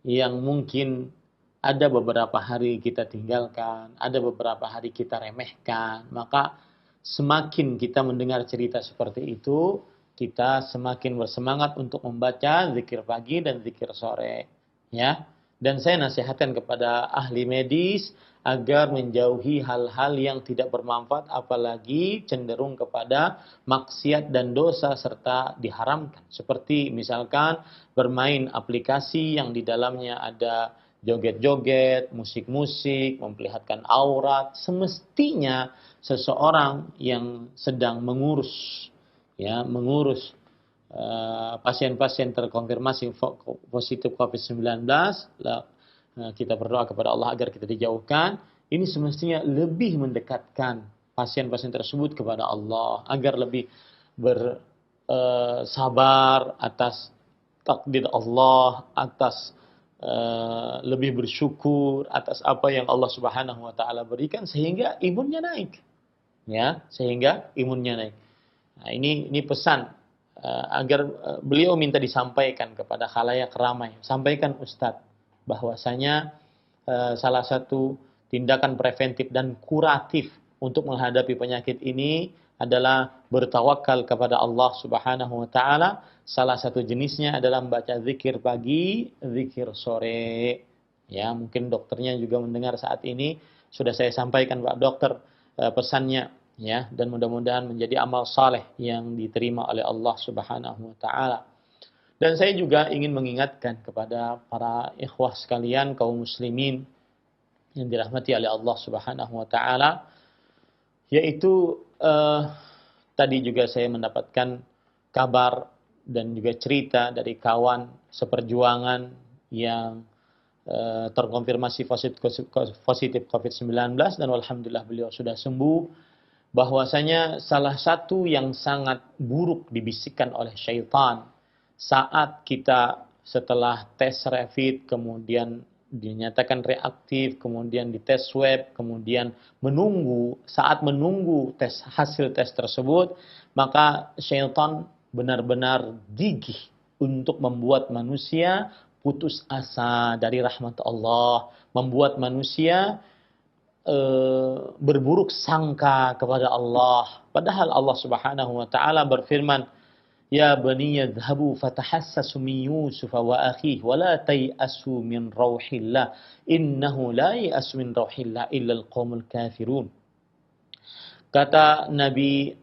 Yang mungkin ada beberapa hari kita tinggalkan, ada beberapa hari kita remehkan, maka semakin kita mendengar cerita seperti itu, kita semakin bersemangat untuk membaca zikir pagi dan zikir sore, ya. Dan saya nasihatkan kepada ahli medis agar menjauhi hal-hal yang tidak bermanfaat, apalagi cenderung kepada maksiat dan dosa serta diharamkan. Seperti misalkan bermain aplikasi yang di dalamnya ada joget-joget, musik-musik, memperlihatkan aurat. Semestinya seseorang yang sedang mengurus pasien-pasien terkonfirmasi positif COVID-19, kita berdoa kepada Allah agar kita dijauhkan. Ini semestinya lebih mendekatkan pasien-pasien tersebut kepada Allah, agar lebih bersabar atas takdir Allah, atas lebih bersyukur atas apa yang Allah Subhanahu wa taala berikan, sehingga imunnya naik. Ya, sehingga imunnya naik. Nah, ini pesan agar beliau minta disampaikan kepada khalayak ramai. Sampaikan Ustadz bahwasanya salah satu tindakan preventif dan kuratif untuk menghadapi penyakit ini adalah bertawakal kepada Allah Subhanahu wa taala. Salah satu jenisnya adalah membaca zikir pagi, zikir sore. Ya, mungkin dokternya juga mendengar saat ini. Sudah saya sampaikan Pak Dokter pesannya, ya, dan mudah-mudahan menjadi amal saleh yang diterima oleh Allah Subhanahu wa taala. Dan saya juga ingin mengingatkan kepada para ikhwah sekalian kaum muslimin yang dirahmati oleh Allah Subhanahu wa taala, yaitu tadi juga saya mendapatkan kabar dan juga cerita dari kawan seperjuangan yang terkonfirmasi positif COVID-19 dan alhamdulillah beliau sudah sembuh, bahwasanya salah satu yang sangat buruk dibisikkan oleh syaitan saat kita setelah tes rapid kemudian dinyatakan reaktif, kemudian dites swab, kemudian saat menunggu hasil tes tersebut, maka syaitan benar-benar gigih untuk membuat manusia putus asa dari rahmat Allah, membuat manusia berburuk sangka kepada Allah. Padahal Allah Subhanahu wa taala berfirman, "Ya bani yadhhabu fatahassasu min Yusuf wa akhihi wa la tay'asu min rauhillah innahu la ya'asu min rauhillah illa al-qaumul kafirun." Kata Nabi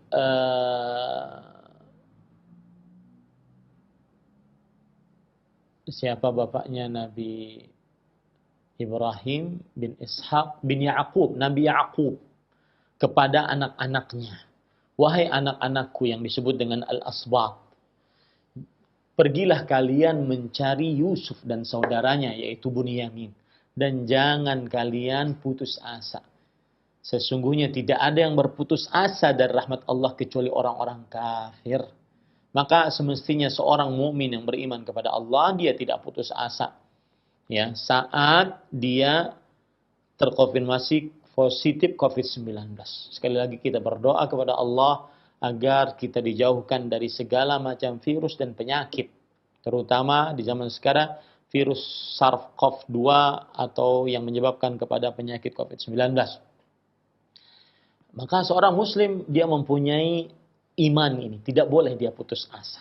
siapa bapaknya Nabi Ibrahim bin Ishaq bin Ya'qub, Nabi Ya'qub kepada anak-anaknya, "Wahai anak-anakku," yang disebut dengan al-asbat, "pergilah kalian mencari Yusuf dan saudaranya yaitu Bunyamin, dan jangan kalian putus asa. Sesungguhnya tidak ada yang berputus asa dari rahmat Allah kecuali orang-orang kafir." Maka semestinya seorang mukmin yang beriman kepada Allah, dia tidak putus asa, ya, saat dia terkonfirmasi positif COVID-19. Sekali lagi kita berdoa kepada Allah agar kita dijauhkan dari segala macam virus dan penyakit, terutama di zaman sekarang virus SARS-CoV-2 atau yang menyebabkan kepada penyakit COVID-19. Maka seorang muslim dia mempunyai iman ini, tidak boleh dia putus asa.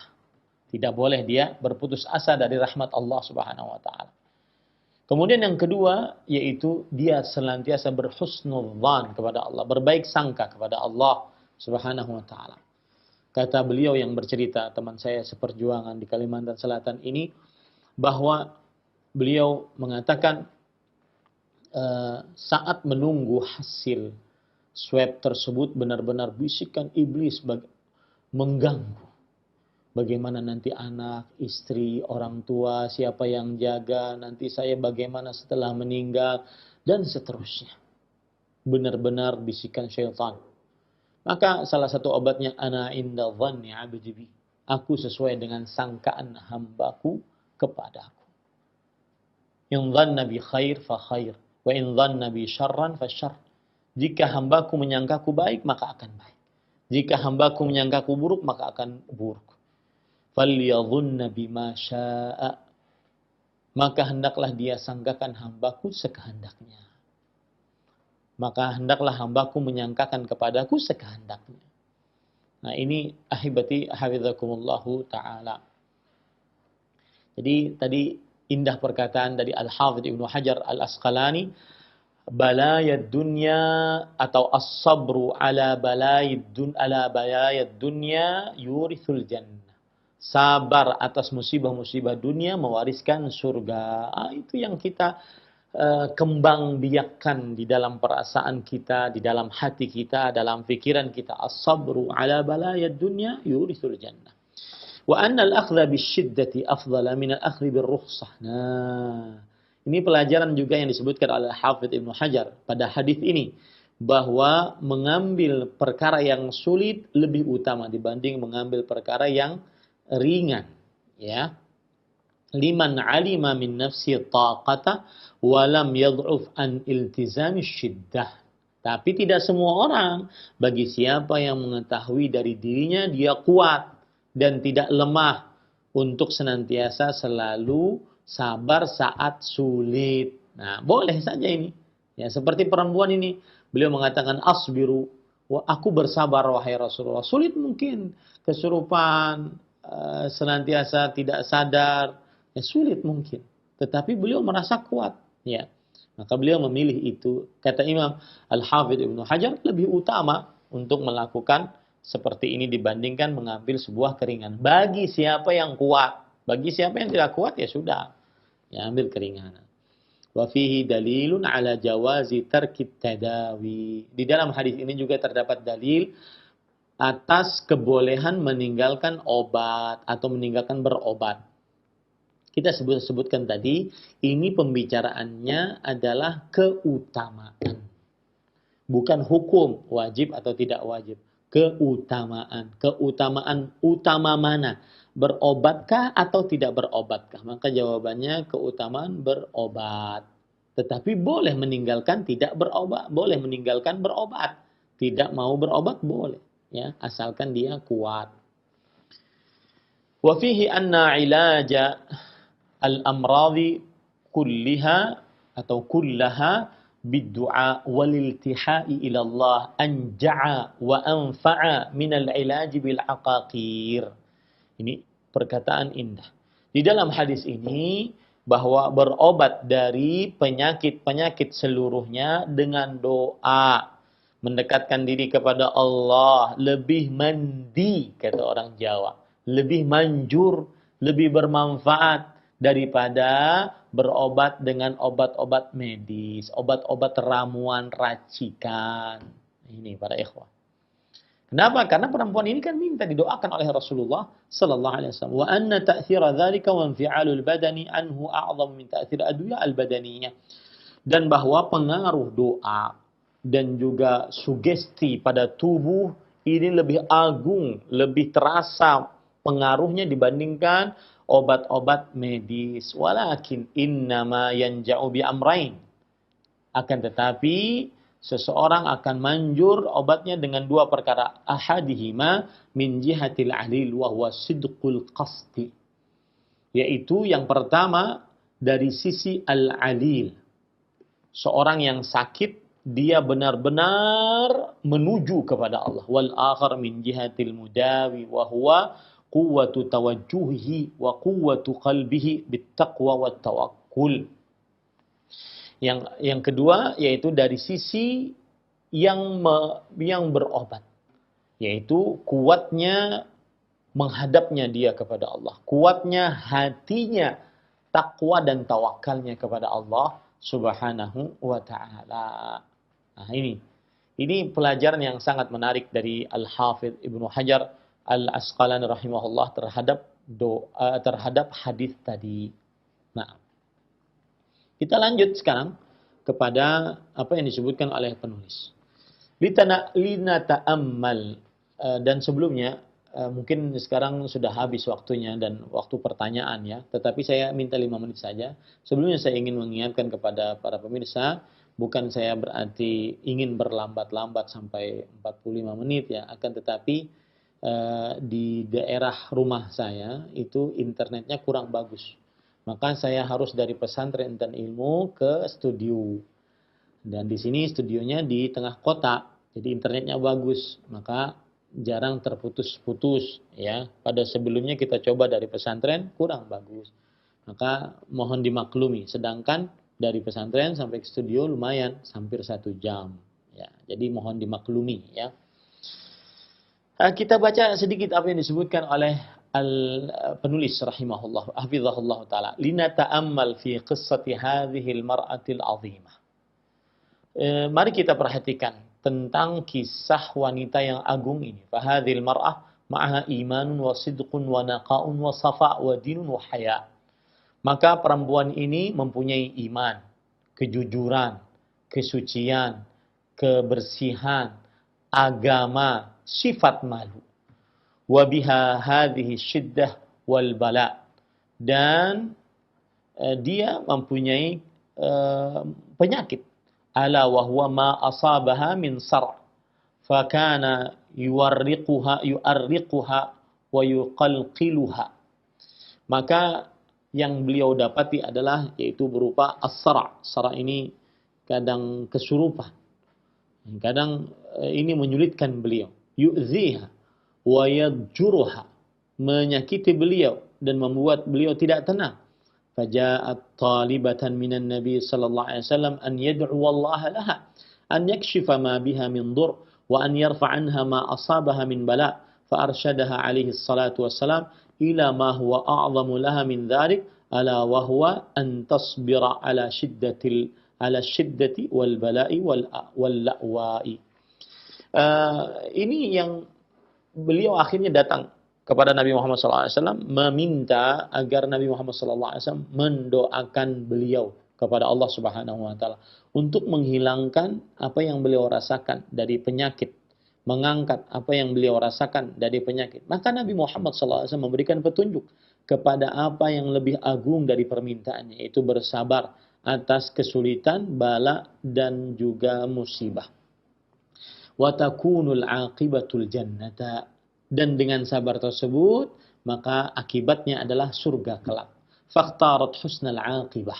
Tidak boleh dia berputus asa dari rahmat Allah Subhanahu wa taala. Kemudian yang kedua yaitu dia senantiasa berhusnudzan kepada Allah, berbaik sangka kepada Allah Subhanahu wa taala. Kata beliau yang bercerita, teman saya seperjuangan di Kalimantan Selatan ini, bahwa beliau mengatakan saat menunggu hasil swab tersebut benar-benar bisikan iblis mengganggu. Bagaimana nanti anak, istri, orang tua, siapa yang jaga, nanti saya bagaimana setelah meninggal, dan seterusnya. Benar-benar bisikan syaitan. Maka salah satu obatnya, ana inda dhanni abdi bi. Aku sesuai dengan sangkaan hambaku kepadaku. In dhanna bi khair fa khair, wa in dhanna bi syarran fa syarr. Jika hambaku menyangkaku baik, maka akan baik. Jika hambaku menyangkaku buruk, maka akan buruk. Falyadhunna bima syaa. Maka hendaklah dia sangkakan hambaku sekehendaknya. Maka hendaklah hambaku menyangkakan kepadaku sekehendaknya. Nah ini ahibati hafizakumullahu ta'ala. Jadi tadi indah perkataan dari Al-Hafidh Ibnu Hajar Al-Asqalani, balayad dunya atau as-sabru ala balayid dunya yurithul jannah. Sabar atas musibah-musibah dunia mewariskan surga. Itu yang kita kembang biakkan di dalam perasaan kita, di dalam hati kita, dalam pikiran kita. As-sabru ala balayad dunya yurithul jannah. Wa anna al-akhdha bisyiddati afdala min al-akhdhi birrukhsah. Nah, ini pelajaran juga yang disebutkan oleh Hafidh Ibnu Hajar pada hadis ini, bahwa mengambil perkara yang sulit lebih utama dibanding mengambil perkara yang ringan, ya. Liman alima min nafsi taqata wa lam yad'uf an iltizami syiddah. Tapi tidak semua orang, bagi siapa yang mengetahui dari dirinya dia kuat dan tidak lemah untuk senantiasa selalu sabar saat sulit. Nah, boleh saja ini. Ya, seperti perempuan ini, beliau mengatakan asbiru Wah, aku bersabar wahai Rasulullah. Sulit mungkin kesurupan, senantiasa tidak sadar, ya sulit mungkin. Tetapi beliau merasa kuat, ya. Maka beliau memilih itu. Kata Imam Al-Hafidh Ibnu Hajar, lebih utama untuk melakukan seperti ini dibandingkan mengambil sebuah keringan. Bagi siapa yang kuat, bagi siapa yang tidak kuat ya sudah, ya ambil keringanan. Wa fihi dalilun ala jawazi tarkit tadawi. Di dalam hadis ini juga terdapat dalil atas kebolehan meninggalkan obat atau meninggalkan berobat. Kita sebutkan tadi, ini pembicaraannya adalah keutamaan. Bukan hukum, wajib atau tidak wajib. Keutamaan. Keutamaan utama mana? Berobatkah atau tidak berobatkah? Maka jawabannya keutamaan berobat. Tetapi boleh meninggalkan tidak berobat. Boleh meninggalkan berobat. Tidak mau berobat boleh. Ya, asalkan dia kuat. Wa fihi anna ilaja al-amradi kulliha atau kullaha bid-du'a wal-iltihai ila Allah anja'a wa anfa'a min al-ilaji bil-aqaqir. Ini perkataan indah. Di dalam hadis ini bahwa berobat dari penyakit-penyakit seluruhnya dengan doa, mendekatkan diri kepada Allah, lebih mandi kata orang Jawa, lebih manjur, lebih bermanfaat daripada berobat dengan obat-obat medis, obat-obat ramuan racikan. Ini para ikhwah. Kenapa? Karena perempuan ini kan minta didoakan oleh Rasulullah sallallahu alaihi wasallam. Wa anna ta'thira dzalika wa infi'alul badani anhu a'zam min ta'thir adwiya al-badaniyah. Dan bahwa pengaruh doa dan juga sugesti pada tubuh ini lebih agung, lebih terasa pengaruhnya dibandingkan obat-obat medis. Walakin innama yanja'u bi amrain. Akan tetapi seseorang akan manjur obatnya dengan dua perkara. Ahadihima min jihatil alil wa huwa sidqul qasdi. Yaitu yang pertama dari sisi al-alil. Seorang yang sakit dia benar-benar menuju kepada Allah. Wal akhar min jihatil mudawi wa huwa quwwatu tawajjuhi wa quwwatu qalbihi bittaqwa wat tawakkul. Yang kedua yaitu dari sisi yang berobat, yaitu kuatnya menghadapnya dia kepada Allah, kuatnya hatinya takwa dan tawakalnya kepada Allah Subhanahu wa taala. Nah, ini pelajaran yang sangat menarik dari Al-Hafidh Ibnu Hajar Al-Asqalani rahimahullah terhadap hadis tadi. Nah, kita lanjut sekarang kepada apa yang disebutkan oleh penulis. Lina ta'ammal, dan sebelumnya mungkin sekarang sudah habis waktunya dan waktu pertanyaan ya, tetapi saya minta 5 menit saja. Sebelumnya saya ingin mengingatkan kepada para pemirsa, bukan saya berarti ingin berlambat-lambat sampai 45 menit ya, akan tetapi di daerah rumah saya itu internetnya kurang bagus. Maka saya harus dari pesantren dan ilmu ke studio. Dan di sini studionya di tengah kota, jadi internetnya bagus. Maka jarang terputus-putus ya. Pada sebelumnya kita coba dari pesantren kurang bagus. Maka mohon dimaklumi. Sedangkan dari pesantren sampai ke studio lumayan hampir 1 jam. Ya, jadi mohon dimaklumi ya. Kita baca sedikit apa yang disebutkan oleh penulis rahimahullah hafizahullah taala. Lina ta'ammal fi qissati hadhihi al-mar'ati al-'azimah. Mari kita perhatikan tentang kisah wanita yang agung ini. Fa hadhil mar'ah ma'aha imanun wa sidqun wa naqa'un wa safa' wa dinun wa haya. Maka perempuan ini mempunyai iman, kejujuran, kesucian, kebersihan, agama, sifat malu. Wa biha hadhihi syiddah wal bala, dan dia mempunyai penyakit, ala wa huwa ma asabaha min sar' fa kana yu'arriquha wa yuqalqiluha. Maka yang beliau dapati adalah yaitu berupa as-sar'. Sar' ini kadang kesurupan Kadang ini menyulitkan beliau. Yu'ziha wa yadjuruha, menyakiti beliau dan membuat beliau tidak tenang. Faja'at talibatan minan Nabi sallallahu alaihi wasallam an yad'u Allah laha an yakshifa ma biha min dur wa an yarfa anha ma asabaha min bala. Fa'arsyadaha alaihi salatu wassalam ila ma huwa a'zamu laha min dhalik ala wa huwa an tasbira ala syiddati wal bala'i wal la'wa'i. Ini yang beliau akhirnya datang kepada Nabi Muhammad SAW meminta agar Nabi Muhammad SAW mendoakan beliau kepada Allah Subhanahu wa taala untuk menghilangkan apa yang beliau rasakan dari penyakit, mengangkat apa yang beliau rasakan dari penyakit. Maka Nabi Muhammad SAW memberikan petunjuk kepada apa yang lebih agung dari permintaannya, yaitu bersabar atas kesulitan, bala dan juga musibah. Wa takunul aqibatul jannata, dan dengan sabar tersebut maka akibatnya adalah surga kelak. Fakhtarat husnal aqibah,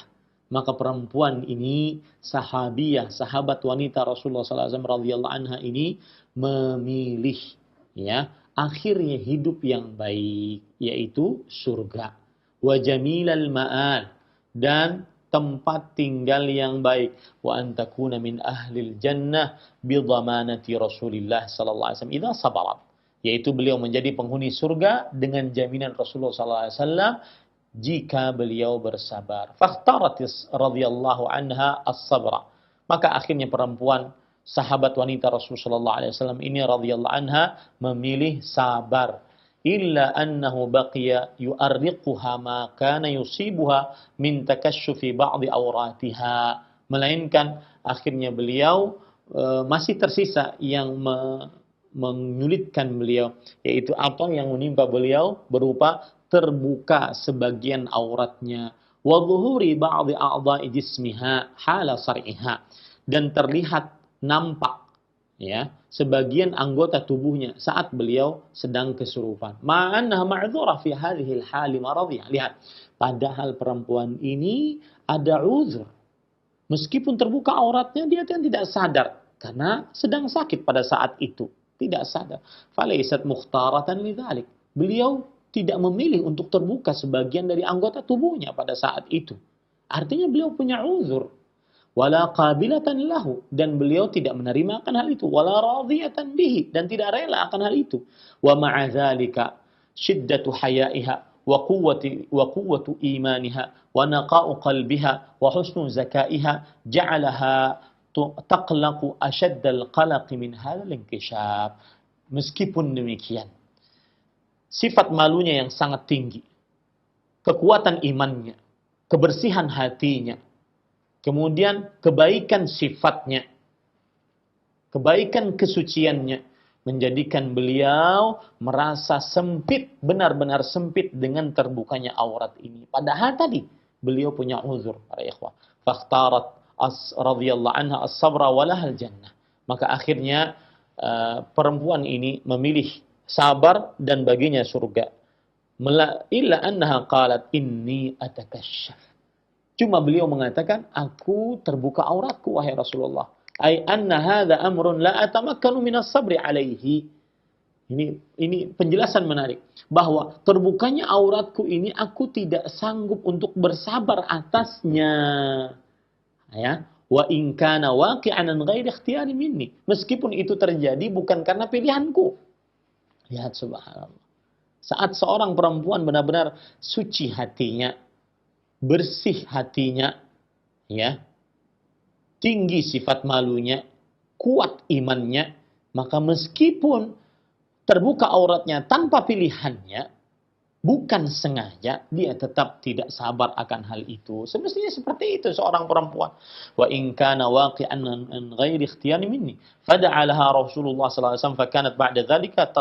maka perempuan ini sahabiyah, sahabat wanita Rasulullah SAW radhiyallahu anha ini memilih akhirnya hidup yang baik, yaitu surga. Wa jamilal ma'al, dan tempat tinggal yang baik. Wa antakuna min ahlil jannah bidhamanati Rasulillah sallallahu alaihi wasallam idza sabarat, yaitu beliau menjadi penghuni surga dengan jaminan Rasulullah sallallahu alaihi wasallam jika beliau bersabar. Fakhtarat radhiyallahu anha as-sabra, maka akhirnya perempuan sahabat wanita Rasulullah sallallahu alaihi wasallam ini radhiyallahu anha memilih sabar. Illa annahu baqiya yu'arriquha ma kana yusibuha min takashshufi ba'di awratiha, melainkan akhirnya beliau masih tersisa yang menyulitkan beliau, yaitu apa yang menimpa beliau berupa terbuka sebagian auratnya, wa dhuhuri ba'di a'dha'i jismiha hala sar'iha, dan terlihat nampak sebagian anggota tubuhnya saat beliau sedang kesurupan. Ma'annaha ma'dzurah fi hadhihi al-hali maradhiyah. Lihat, padahal perempuan ini ada uzur. Meskipun terbuka auratnya, dia tidak sadar karena sedang sakit pada saat itu, tidak sadar. Falaysat mukhtaratan lidzalik. Beliau tidak memilih untuk terbuka sebagian dari anggota tubuhnya pada saat itu. Artinya beliau punya uzur. Wala qabilatan lahu, dan beliau tidak menerima akan hal itu, wala radiyatan bihi, dan tidak rela akan hal itu. Wa ma'a dzalika syiddatu haya'iha wa quwwatu imaniha wa naqa'u qalbiha wa husnu zakaiha ja'alaha taqlaqu ashaddal qalaq min hadzal inkishaf. Meskipun demikian, sifat malunya yang sangat tinggi, kekuatan imannya, kebersihan hatinya, kemudian kebaikan sifatnya, kebaikan kesuciannya, menjadikan beliau merasa sempit, benar-benar sempit dengan terbukanya aurat ini. Padahal tadi beliau punya uzur, para ikhwah. Fakhtarat radhiyallahu anha as-sabra walahal jannah. Maka akhirnya perempuan ini memilih sabar dan baginya surga. Illa annaha qalat inni atakashaf. Cuma beliau mengatakan, aku terbuka auratku wahai Rasulullah. Ai anna hadza amrun la atamakkanu minas sabri alaihi. Ini penjelasan menarik, bahwa terbukanya auratku ini aku tidak sanggup untuk bersabar atasnya. Wa in kana waqi'an ghairi ikhtiyari minni. Meskipun itu terjadi bukan karena pilihanku. Lihat, subhanallah. Saat seorang perempuan benar-benar suci hatinya, bersih hatinya, tinggi sifat malunya, kuat imannya, maka meskipun terbuka auratnya tanpa pilihannya, bukan sengaja, dia tetap tidak sabar akan hal itu. Semestinya seperti itu seorang perempuan. Wa in kana waqi'an an ghairi ikhtiyari minni fada'alaha Rasulullah sallallahu alaihi wasallam fakanat ba'da dzalika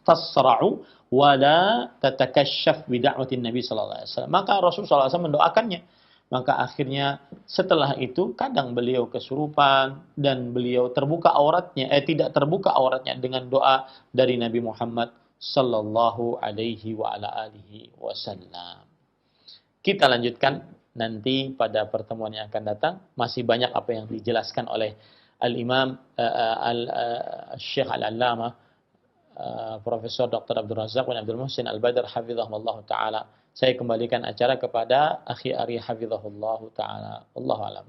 tasra'u wa la tatakashaf bi da'wati Nabi sallallahu alaihi wasallam. Maka Rasul sallallahu alaihi wasallam mendoakannya. Maka akhirnya setelah itu kadang beliau kesurupan dan beliau terbuka auratnya, tidak terbuka auratnya dengan doa dari Nabi Muhammad sallallahu alaihi wa ala alihi wasallam. Kita lanjutkan nanti pada pertemuan yang akan datang. Masih banyak apa yang dijelaskan oleh Al-Imam Al-Syekh Al-Allamah Profesor Dr. Abdul Razak bin Abdul Muhsin Al-Badr hafizahullah taala. Saya kembalikan acara kepada Akhi Ari hafizahullah taala. Wallahu a'lam.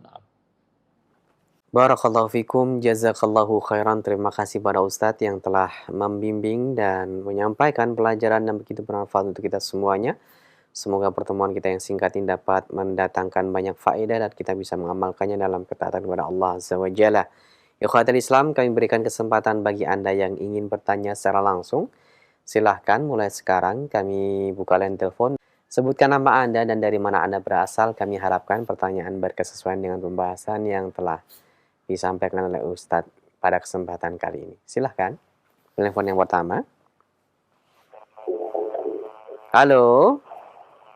Barakallahu fikum, jazakallahu khairan. Terima kasih pada Ustadz yang telah membimbing dan menyampaikan pelajaran yang begitu bermanfaat untuk kita semuanya. Semoga pertemuan kita yang singkat ini dapat mendatangkan banyak faedah dan kita bisa mengamalkannya dalam ketaatan kepada Allah Azza wa Jalla. Ikhwatul Islam, kami berikan kesempatan bagi Anda yang ingin bertanya secara langsung. Silahkan mulai sekarang kami buka line telepon. Sebutkan nama Anda dan dari mana Anda berasal. Kami harapkan pertanyaan berkesesuaian dengan pembahasan yang telah disampaikan oleh Ustadz pada kesempatan kali ini. Silahkan. Telepon yang pertama. Halo.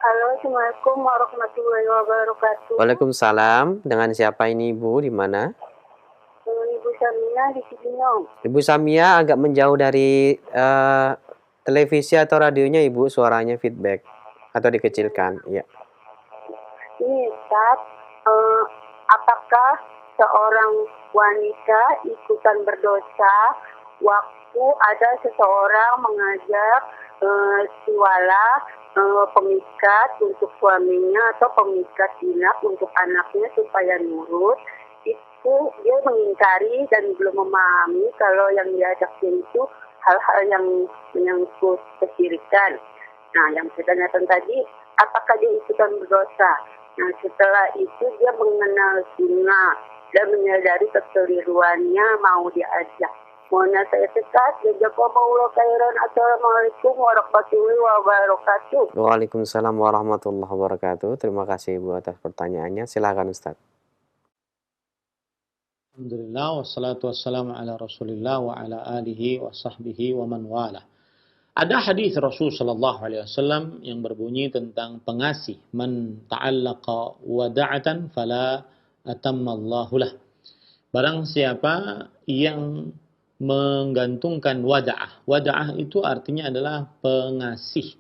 Halo, Assalamualaikum warahmatullahi wabarakatuh. Waalaikumsalam. Dengan siapa ini Ibu? Di mana? Ibu Samia di Cibinong. Ibu Samia agak menjauh dari televisi atau radionya Ibu, suaranya feedback atau dikecilkan. Ya. Ini Ustaz, apakah seorang wanita ikutan berdosa waktu ada seseorang mengajak siwala pemikat untuk suaminya atau pemikat jinak untuk anaknya supaya nurut? Itu dia mengingkari dan belum memahami kalau yang diajakin itu hal-hal yang menyangkut kesyirikan. Nah, yang saya tanyakan tadi, apakah dia ikutan berdosa? Nah, setelah itu dia mengenal sunnah dan menyadari kekeliruannya mau diajak. Mohon saya sekat, jazakumullah khairan. Assalamualaikum warahmatullahi wabarakatuh. Waalaikumsalam warahmatullahi wabarakatuh. Terima kasih Ibu atas pertanyaannya. Silakan Ustaz. Alhamdulillah wassalatu wassalamu ala Rasulillah wa ala alihi wa sahbihi wa man wala. Ada hadis Rasul sallallahu alaihi wasallam yang berbunyi tentang pengasih, man ta'allaqa wada'atan fala atammallahu lah. Barang siapa yang menggantungkan wada'ah. Wada'ah itu artinya adalah pengasih.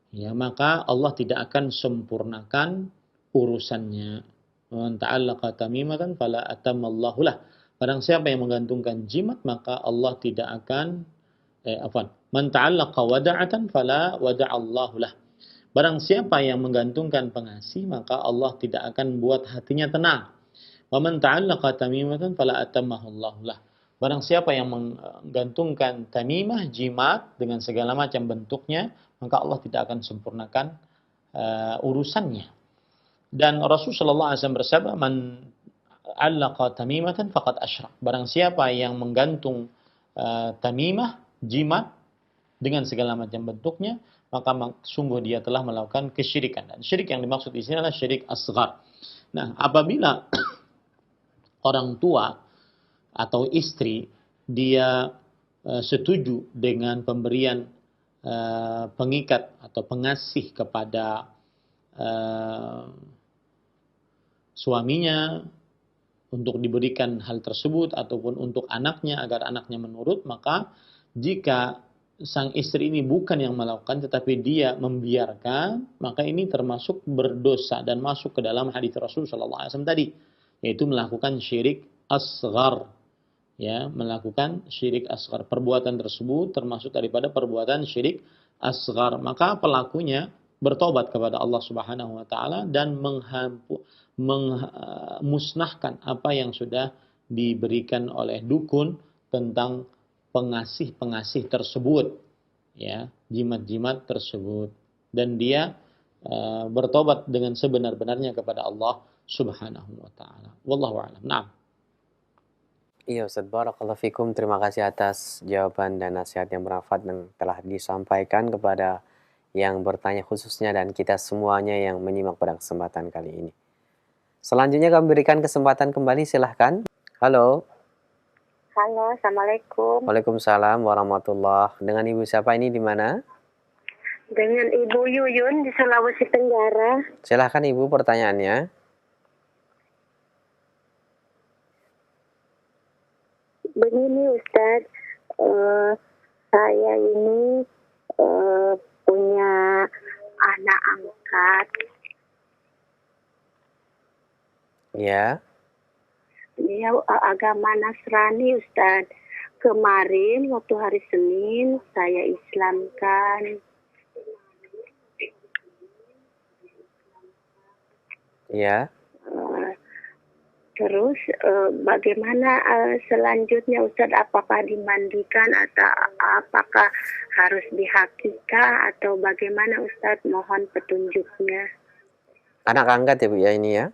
Ya, maka Allah tidak akan sempurnakan urusannya. Man ta'allaqa tamimatan fala atammallahu lah. Barang siapa yang menggantungkan jimat maka Allah tidak akan man ta'allaqa wada'atan fala wada'allahu lah. Barang siapa yang menggantungkan pengasih maka Allah tidak akan buat hatinya tenang. Wa man ta'allaqa tamimatan fala atammahullahu lah. Barang siapa yang menggantungkan tamimah, jimat dengan segala macam bentuknya, maka Allah tidak akan sempurnakan urusannya. Dan Rasul sallallahu alaihi wasallam bersabda, man allaqa tamimatan faqad asyrak. Barang siapa yang menggantung tamimah, jimat dengan segala macam bentuknya, maka sungguh dia telah melakukan kesyirikan. Dan syirik yang dimaksud di sini adalah syirik asghar. Nah, apabila orang tua atau istri dia setuju dengan pemberian pengikat atau pengasih kepada suaminya untuk diberikan hal tersebut ataupun untuk anaknya agar anaknya menurut, maka jika sang istri ini bukan yang melakukan tetapi dia membiarkan, maka ini termasuk berdosa dan masuk ke dalam hadis Rasul sallallahu alaihi wasallam tadi, yaitu melakukan syirik asghar. Ya, melakukan syirik asghar. Perbuatan tersebut termasuk daripada perbuatan syirik asghar. Maka pelakunya bertobat kepada Allah Subhanahu wa taala dan musnahkan apa yang sudah diberikan oleh dukun tentang pengasih-pengasih tersebut, ya, jimat-jimat tersebut, dan dia bertobat dengan sebenar-benarnya kepada Allah Subhanahu wa taala. Wallahu a'lam. Naam. Iya Ustaz, barakallahu fikum. Terima kasih atas jawaban dan nasihat yang bermanfaat yang telah disampaikan kepada yang bertanya khususnya dan kita semuanya yang menyimak pada kesempatan kali ini. Selanjutnya kami berikan kesempatan kembali, silahkan. Halo. Halo, Assalamualaikum. Waalaikumsalam warahmatullahi. Dengan Ibu siapa ini di mana? Dengan Ibu Yuyun di Sulawesi Tenggara. Silahkan Ibu pertanyaannya. Begini Ustaz, saya ini punya anak angkat. Ya. Dia agama Nasrani, Ustaz. Kemarin waktu hari Senin saya Islamkan. Ya. Terus bagaimana selanjutnya Ustaz? Apakah dimandikan atau apakah harus dihakikah atau bagaimana Ustaz? Mohon petunjuknya. Anak angkat ya Bu ya ini ya.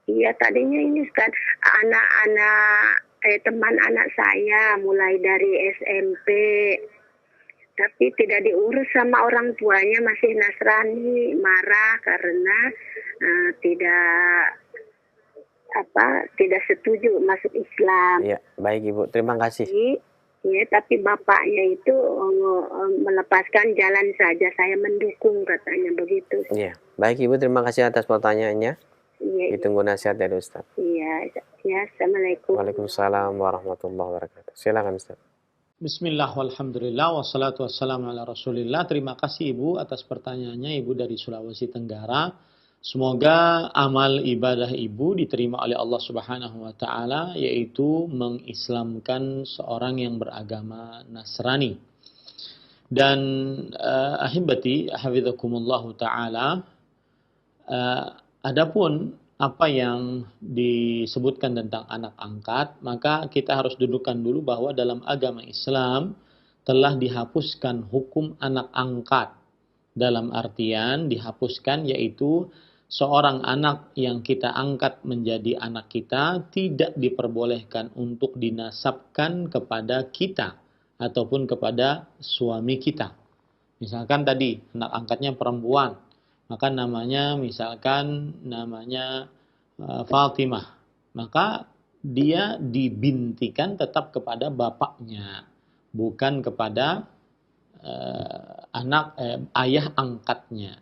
Iya, tadinya ini Ustaz, anak-anak teman anak saya mulai dari SMP. Tapi tidak diurus sama orang tuanya, masih Nasrani, marah karena tidak setuju masuk Islam. Iya, baik Ibu. Terima kasih. Iya, tapi bapaknya itu melepaskan jalan saja, saya mendukung katanya begitu. Iya, baik Ibu. Terima kasih atas pertanyaannya. Iya. Ditunggu nasihat dari Ustaz. Iya, ya. Assalamualaikum. Waalaikumsalam warahmatullahi wabarakatuh. Silakan Ustaz. Bismillah, walhamdulillah, wassalatu wassalamu ala rasulillah. Terima kasih Ibu atas pertanyaannya, Ibu dari Sulawesi Tenggara. Semoga amal ibadah Ibu diterima oleh Allah Subhanahu wa Ta'ala, yaitu mengislamkan seorang yang beragama Nasrani. Dan ahibati, hafidhakumullahu ta'ala, adapun apa yang disebutkan tentang anak angkat, maka kita harus dudukkan dulu bahwa dalam agama Islam telah dihapuskan hukum anak angkat. Dalam artian dihapuskan yaitu seorang anak yang kita angkat menjadi anak kita tidak diperbolehkan untuk dinasabkan kepada kita ataupun kepada suami kita. Misalkan tadi anak angkatnya perempuan, maka namanya Fatimah, maka dia dibintikan tetap kepada bapaknya, bukan kepada ayah angkatnya.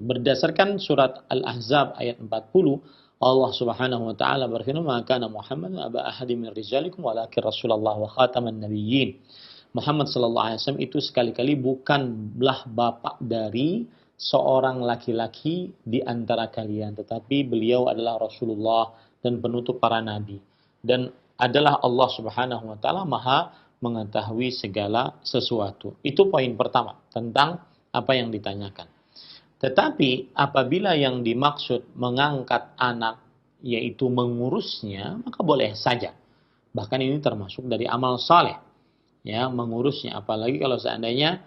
Berdasarkan surat Al-Ahzab ayat 40, Allah Subhanahu wa taala berfirman, "Maka Muhammad aba ahadin min rijalikum walakin Rasulullah wa khataman nabiyyin." Muhammad sallallahu alaihi wasallam itu sekali-kali bukanlah bapak dari seorang laki-laki di antara kalian, tetapi beliau adalah Rasulullah dan penutup para nabi, dan adalah Allah Subhanahu wa taala Maha mengetahui segala sesuatu. Itu poin pertama tentang apa yang ditanyakan. Tetapi apabila yang dimaksud mengangkat anak yaitu mengurusnya, maka boleh saja. Bahkan ini termasuk dari amal saleh, ya, mengurusnya. Apalagi kalau seandainya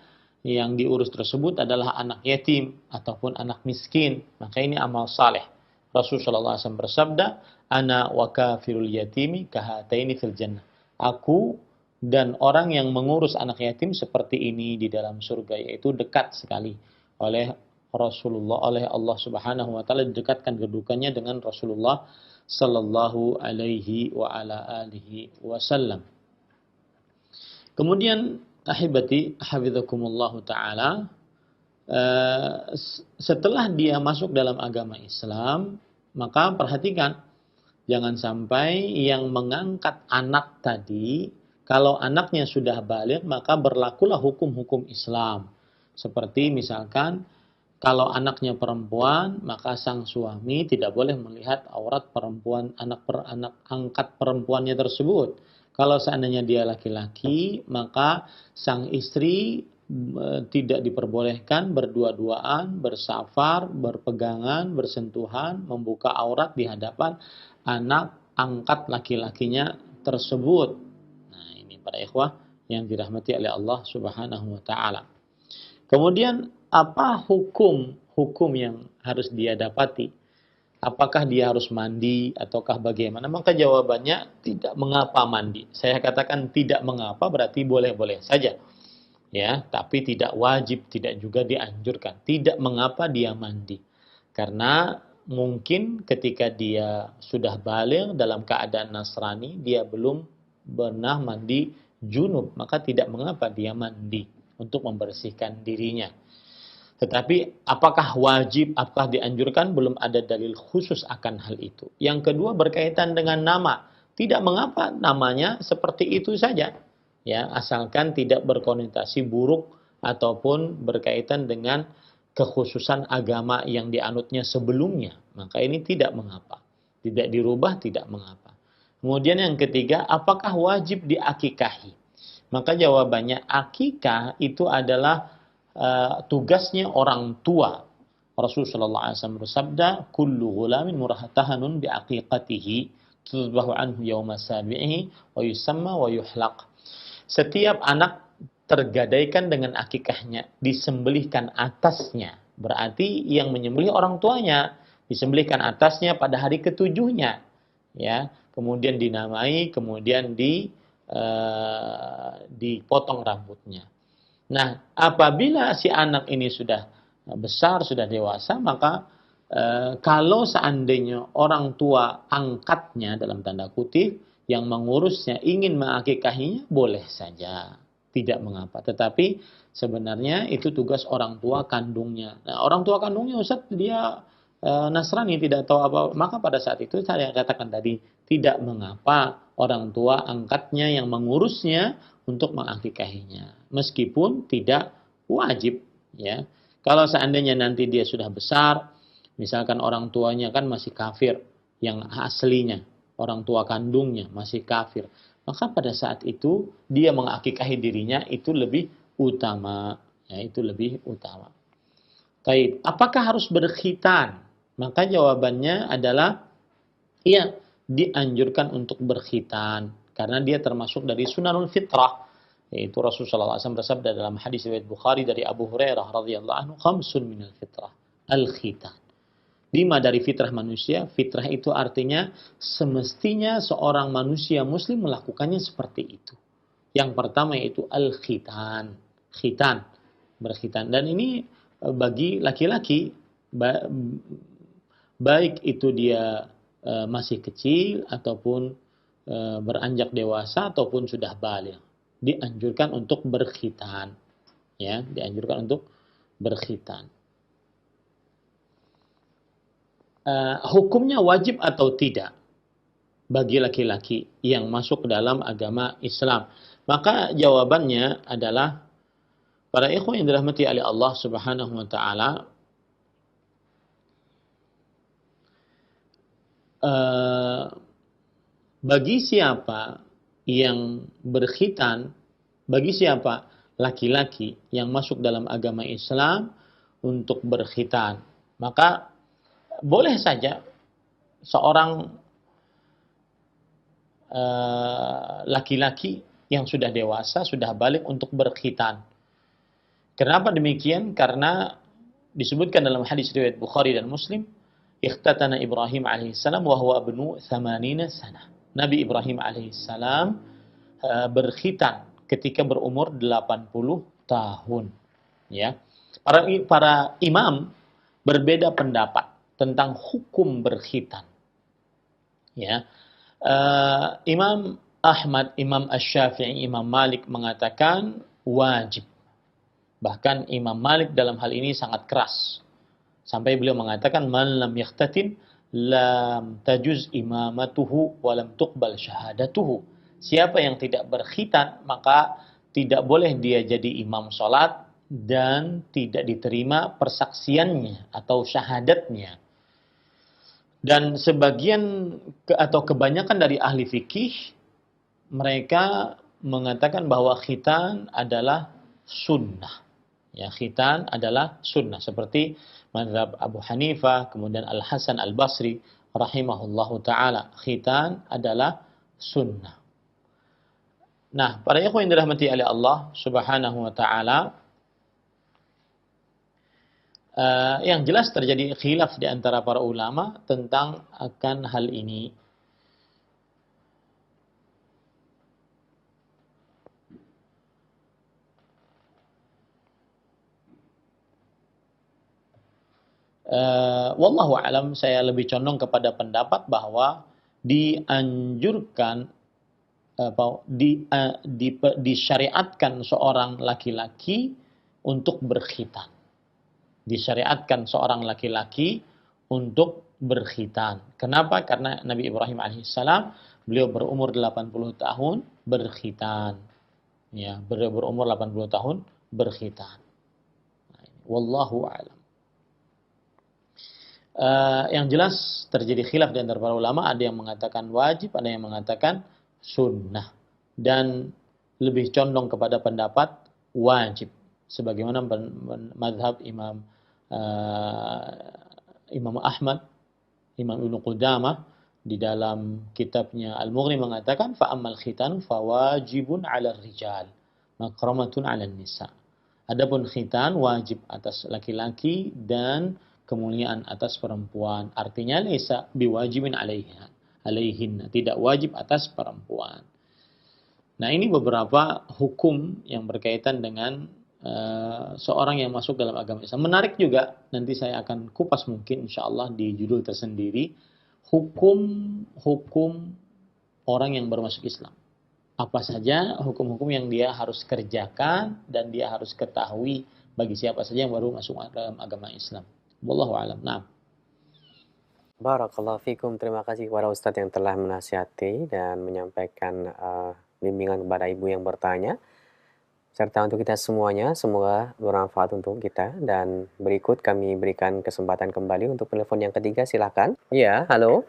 yang diurus tersebut adalah anak yatim ataupun anak miskin, maka ini amal saleh. Rasulullah SAW bersabda, "Ana wa kafirul yatimi kahataini fil jannah." Aku dan orang yang mengurus anak yatim seperti ini di dalam surga, yaitu dekat sekali oleh Rasulullah, oleh Allah Subhanahu wa taala, didekatkan kedudukannya dengan Rasulullah sallallahu alaihi wa ala alihi wasallam. Kemudian ahibati hafizakumullahu ta'ala, setelah dia masuk dalam agama Islam, maka perhatikan, jangan sampai yang mengangkat anak tadi, kalau anaknya sudah baligh, maka berlakulah hukum-hukum Islam. Seperti misalkan, kalau anaknya perempuan, maka sang suami tidak boleh melihat aurat perempuan, anak angkat perempuannya tersebut. Kalau seandainya dia laki-laki, maka sang istri tidak diperbolehkan berdua-duaan, bersafar, berpegangan, bersentuhan, membuka aurat di hadapan anak angkat laki-lakinya tersebut. Nah, ini para ikhwah yang dirahmati oleh Allah Subhanahu wa taala. Kemudian apa hukum yang harus dia dapati? Apakah dia harus mandi ataukah bagaimana? Maka jawabannya tidak mengapa mandi. Saya katakan tidak mengapa berarti boleh-boleh saja. Ya, tapi tidak wajib, tidak juga dianjurkan. Tidak mengapa dia mandi. Karena mungkin ketika dia sudah baligh dalam keadaan Nasrani, dia belum pernah mandi junub, maka tidak mengapa dia mandi untuk membersihkan dirinya. Tetapi apakah wajib, apakah dianjurkan, belum ada dalil khusus akan hal itu. Yang kedua berkaitan dengan nama. Tidak mengapa namanya seperti itu saja. Ya, asalkan tidak berkonotasi buruk ataupun berkaitan dengan kekhususan agama yang dianutnya sebelumnya, maka ini tidak mengapa. Tidak dirubah, tidak mengapa. Kemudian yang ketiga, apakah wajib diakikahi? Maka jawabannya, akikah itu adalah tugasnya orang tua. Rasulullah SAW bersabda, "Kullu ghulamin murahtahanun biaqiqatihi, tudbahu anhu yawma sabi'ihi, wa yusamma wa yuhlaq." Setiap anak tergadaikan dengan akikahnya, disembelihkan atasnya. Berarti yang menyembelih orang tuanya, disembelihkan atasnya pada hari ketujuhnya. Ya, kemudian dinamai, kemudian dipotong rambutnya. Nah, apabila si anak ini sudah besar, sudah dewasa, maka kalau seandainya orang tua angkatnya dalam tanda kutip yang mengurusnya ingin mengakikahinya, boleh saja, tidak mengapa. Tetapi sebenarnya itu tugas orang tua kandungnya. Nah, orang tua kandungnya, Ustaz, dia Nasrani, tidak tahu apa, maka pada saat itu saya katakan tadi, tidak mengapa orang tua angkatnya yang mengurusnya untuk mengakikahinya, meskipun tidak wajib, ya. Kalau seandainya nanti dia sudah besar, misalkan orang tuanya kan masih kafir, yang aslinya orang tua kandungnya masih kafir, maka pada saat itu dia mengakikahi dirinya itu lebih utama, ya, itu lebih utama. Baik, apakah harus berkhitan? Maka jawabannya adalah iya, dianjurkan untuk berkhitan karena dia termasuk dari sunanul fitrah, yaitu Rasulullah SAW bersabda dalam hadis riwayat Bukhari dari Abu Hurairah radhiyallahu anhu, "Khamsun minal fitrah, al-khitan." 5 dari fitrah manusia. Fitrah itu artinya semestinya seorang manusia muslim melakukannya seperti itu. Yang pertama yaitu al-khitan, khitan, berkhitan. Dan ini bagi laki-laki, baik itu dia masih kecil ataupun beranjak dewasa ataupun sudah baligh, dianjurkan untuk berkhitan, ya, dianjurkan untuk berkhitan. Hukumnya wajib atau tidak bagi laki-laki yang masuk ke dalam agama Islam? Maka jawabannya adalah, para ikhwan yang dirahmati oleh Allah Subhanahu wa taala, bagi siapa yang berkhitan, bagi siapa laki-laki yang masuk dalam agama Islam untuk berkhitan, maka boleh saja seorang laki-laki yang sudah dewasa, sudah balik untuk berkhitan. Kenapa demikian? Karena disebutkan dalam hadis riwayat Bukhari dan Muslim, ikhtatana Ibrahim alaihissalam wa huwa ibnu 80 sana. Nabi Ibrahim alaihissalam berkhitan ketika berumur 80 tahun. Ya. Para imam berbeda pendapat tentang hukum berkhitan. Ya. Imam Ahmad, Imam Asy-Syafi'i, Imam Malik mengatakan wajib. Bahkan Imam Malik dalam hal ini sangat keras. Sampai beliau mengatakan, "Man lam yakhtatin lam tajuz imamatuhu wa lam tuqbal syahadatuhu." Siapa yang tidak berkhitan, maka tidak boleh dia jadi imam salat dan tidak diterima persaksiannya atau syahadatnya. Dan sebagian atau kebanyakan dari ahli fikih, mereka mengatakan bahwa khitan adalah sunnah. Ya, khitan adalah sunnah. Seperti mazhab Abu Hanifah, kemudian Al-Hasan Al-Basri rahimahullahu ta'ala. Khitan adalah sunnah. Nah, para ikhwan yang dirahmati oleh Allah Subhanahu wa ta'ala, yang jelas terjadi khilaf di antara para ulama tentang akan hal ini. Wallahu alam, saya lebih condong kepada pendapat bahwa dianjurkan, disyariatkan seorang laki-laki untuk berkhitan. Disyariatkan seorang laki-laki untuk berkhitan. Kenapa? Karena Nabi Ibrahim alaihissalam, beliau berumur 80 tahun berkhitan. Ya, beliau berumur 80 tahun berkhitan. Wallahu a'lam. Yang jelas terjadi khilaf di antara para ulama, ada yang mengatakan wajib, ada yang mengatakan sunnah, dan lebih condong kepada pendapat wajib sebagaimana mazhab Imam Ahmad, Imam Ibnu Qudamah di dalam kitabnya Al-Mughni mengatakan fa ammal khitan fawajibun 'ala rijal makramatun 'ala nisa. Adapun khitan wajib atas laki-laki dan kemuliaan atas perempuan. Artinya laisa biwajibin alaihinna, tidak wajib atas perempuan. Nah, ini beberapa hukum yang berkaitan dengan seorang yang masuk dalam agama Islam. Menarik juga, nanti saya akan kupas mungkin insyaallah di judul tersendiri, hukum orang yang baru masuk Islam. Apa saja hukum-hukum yang dia harus kerjakan dan dia harus ketahui bagi siapa saja yang baru masuk dalam agama Islam. Wallahu a'lam. Nah. Barakallahu fikum. Terima kasih kepada Ustadz yang telah menasihati dan menyampaikan bimbingan kepada ibu yang bertanya. Serta untuk kita semuanya, semoga bermanfaat untuk kita. Dan berikut kami berikan kesempatan kembali untuk telepon yang ketiga, silakan. Ya, halo.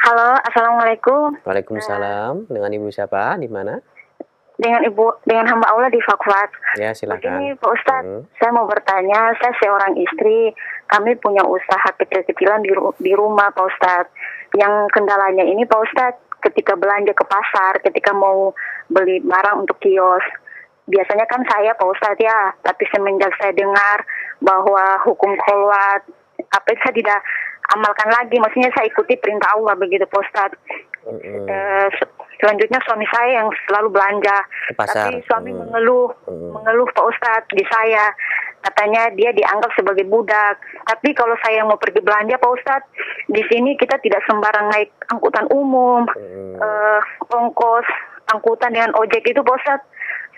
Halo, assalamualaikum. Waalaikumsalam. Dengan ibu siapa? Di mana? Dengan hamba Allah di Fakfat. Ya, silakan. Begini Pak Ustadz, saya mau bertanya, saya seorang istri, kami punya usaha kecil-kecilan di rumah Pak Ustadz. Yang kendalanya ini Pak Ustadz, ketika belanja ke pasar, ketika mau beli barang untuk kios, biasanya kan saya Pak Ustadz ya, tapi semenjak saya dengar bahwa hukum kholwat, apa itu saya tidak amalkan lagi, maksudnya saya ikuti perintah Allah begitu Pak Ustadz. Selanjutnya suami saya yang selalu belanja, tapi suami mengeluh Pak Ustadz di saya, katanya dia dianggap sebagai budak. Tapi kalau saya mau pergi belanja Pak Ustadz, di sini kita tidak sembarang naik angkutan umum, ongkos angkutan dengan ojek itu Pak Ustadz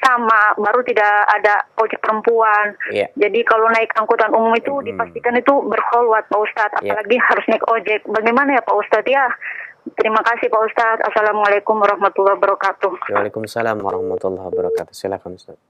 sama, baru tidak ada ojek perempuan. Jadi kalau naik angkutan umum itu dipastikan itu berkholwat Pak Ustadz, apalagi harus naik ojek. Bagaimana ya Pak Ustadz ya? Terima kasih Pak Ustadz. Assalamualaikum warahmatullahi wabarakatuh. Waalaikumsalam warahmatullahi wabarakatuh. Silakan Ustadz.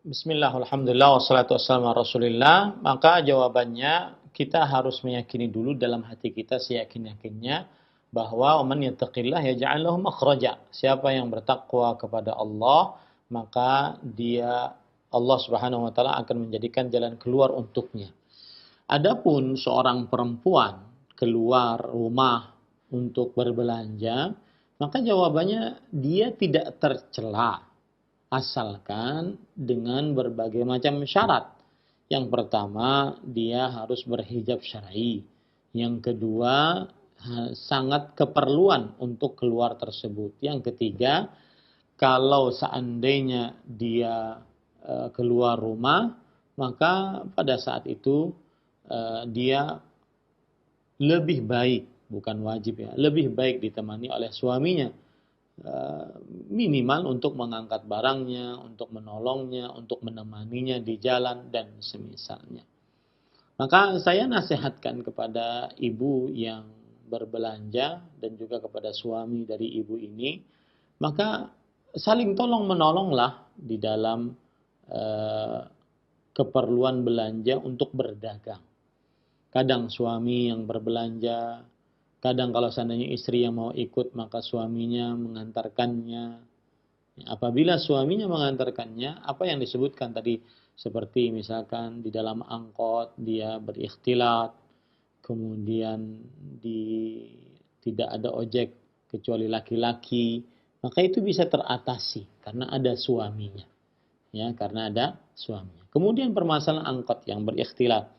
Bismillah, alhamdulillah, wassalatu wassalamu ala rasulillah. Maka jawabannya, kita harus meyakini dulu dalam hati kita seyakin-yakinnya bahwa man yattaqillah yaj'al lahu makhraja. Siapa yang bertakwa kepada Allah, maka Allah Subhanahu wa taala akan menjadikan jalan keluar untuknya. Adapun seorang perempuan keluar rumah untuk berbelanja, maka jawabannya dia tidak tercela asalkan dengan berbagai macam syarat. Yang pertama, dia harus berhijab syar'i. Yang kedua, sangat keperluan untuk keluar tersebut. Yang ketiga, kalau seandainya dia keluar rumah, maka pada saat itu dia lebih baik, bukan wajib ya, lebih baik ditemani oleh suaminya, minimal untuk mengangkat barangnya, untuk menolongnya, untuk menemaninya di jalan dan semisalnya. Maka saya nasihatkan kepada ibu yang berbelanja dan juga kepada suami dari ibu ini, maka saling tolong menolonglah di dalam keperluan belanja untuk berdagang. Kadang suami yang berbelanja, kadang kalau seandainya istri yang mau ikut, maka suaminya mengantarkannya. Apabila suaminya mengantarkannya, apa yang disebutkan tadi, seperti misalkan di dalam angkot dia berikhtilat, kemudian tidak ada ojek kecuali laki-laki, maka itu bisa teratasi karena ada suaminya. Ya, karena ada suaminya. Kemudian permasalahan angkot yang berikhtilat,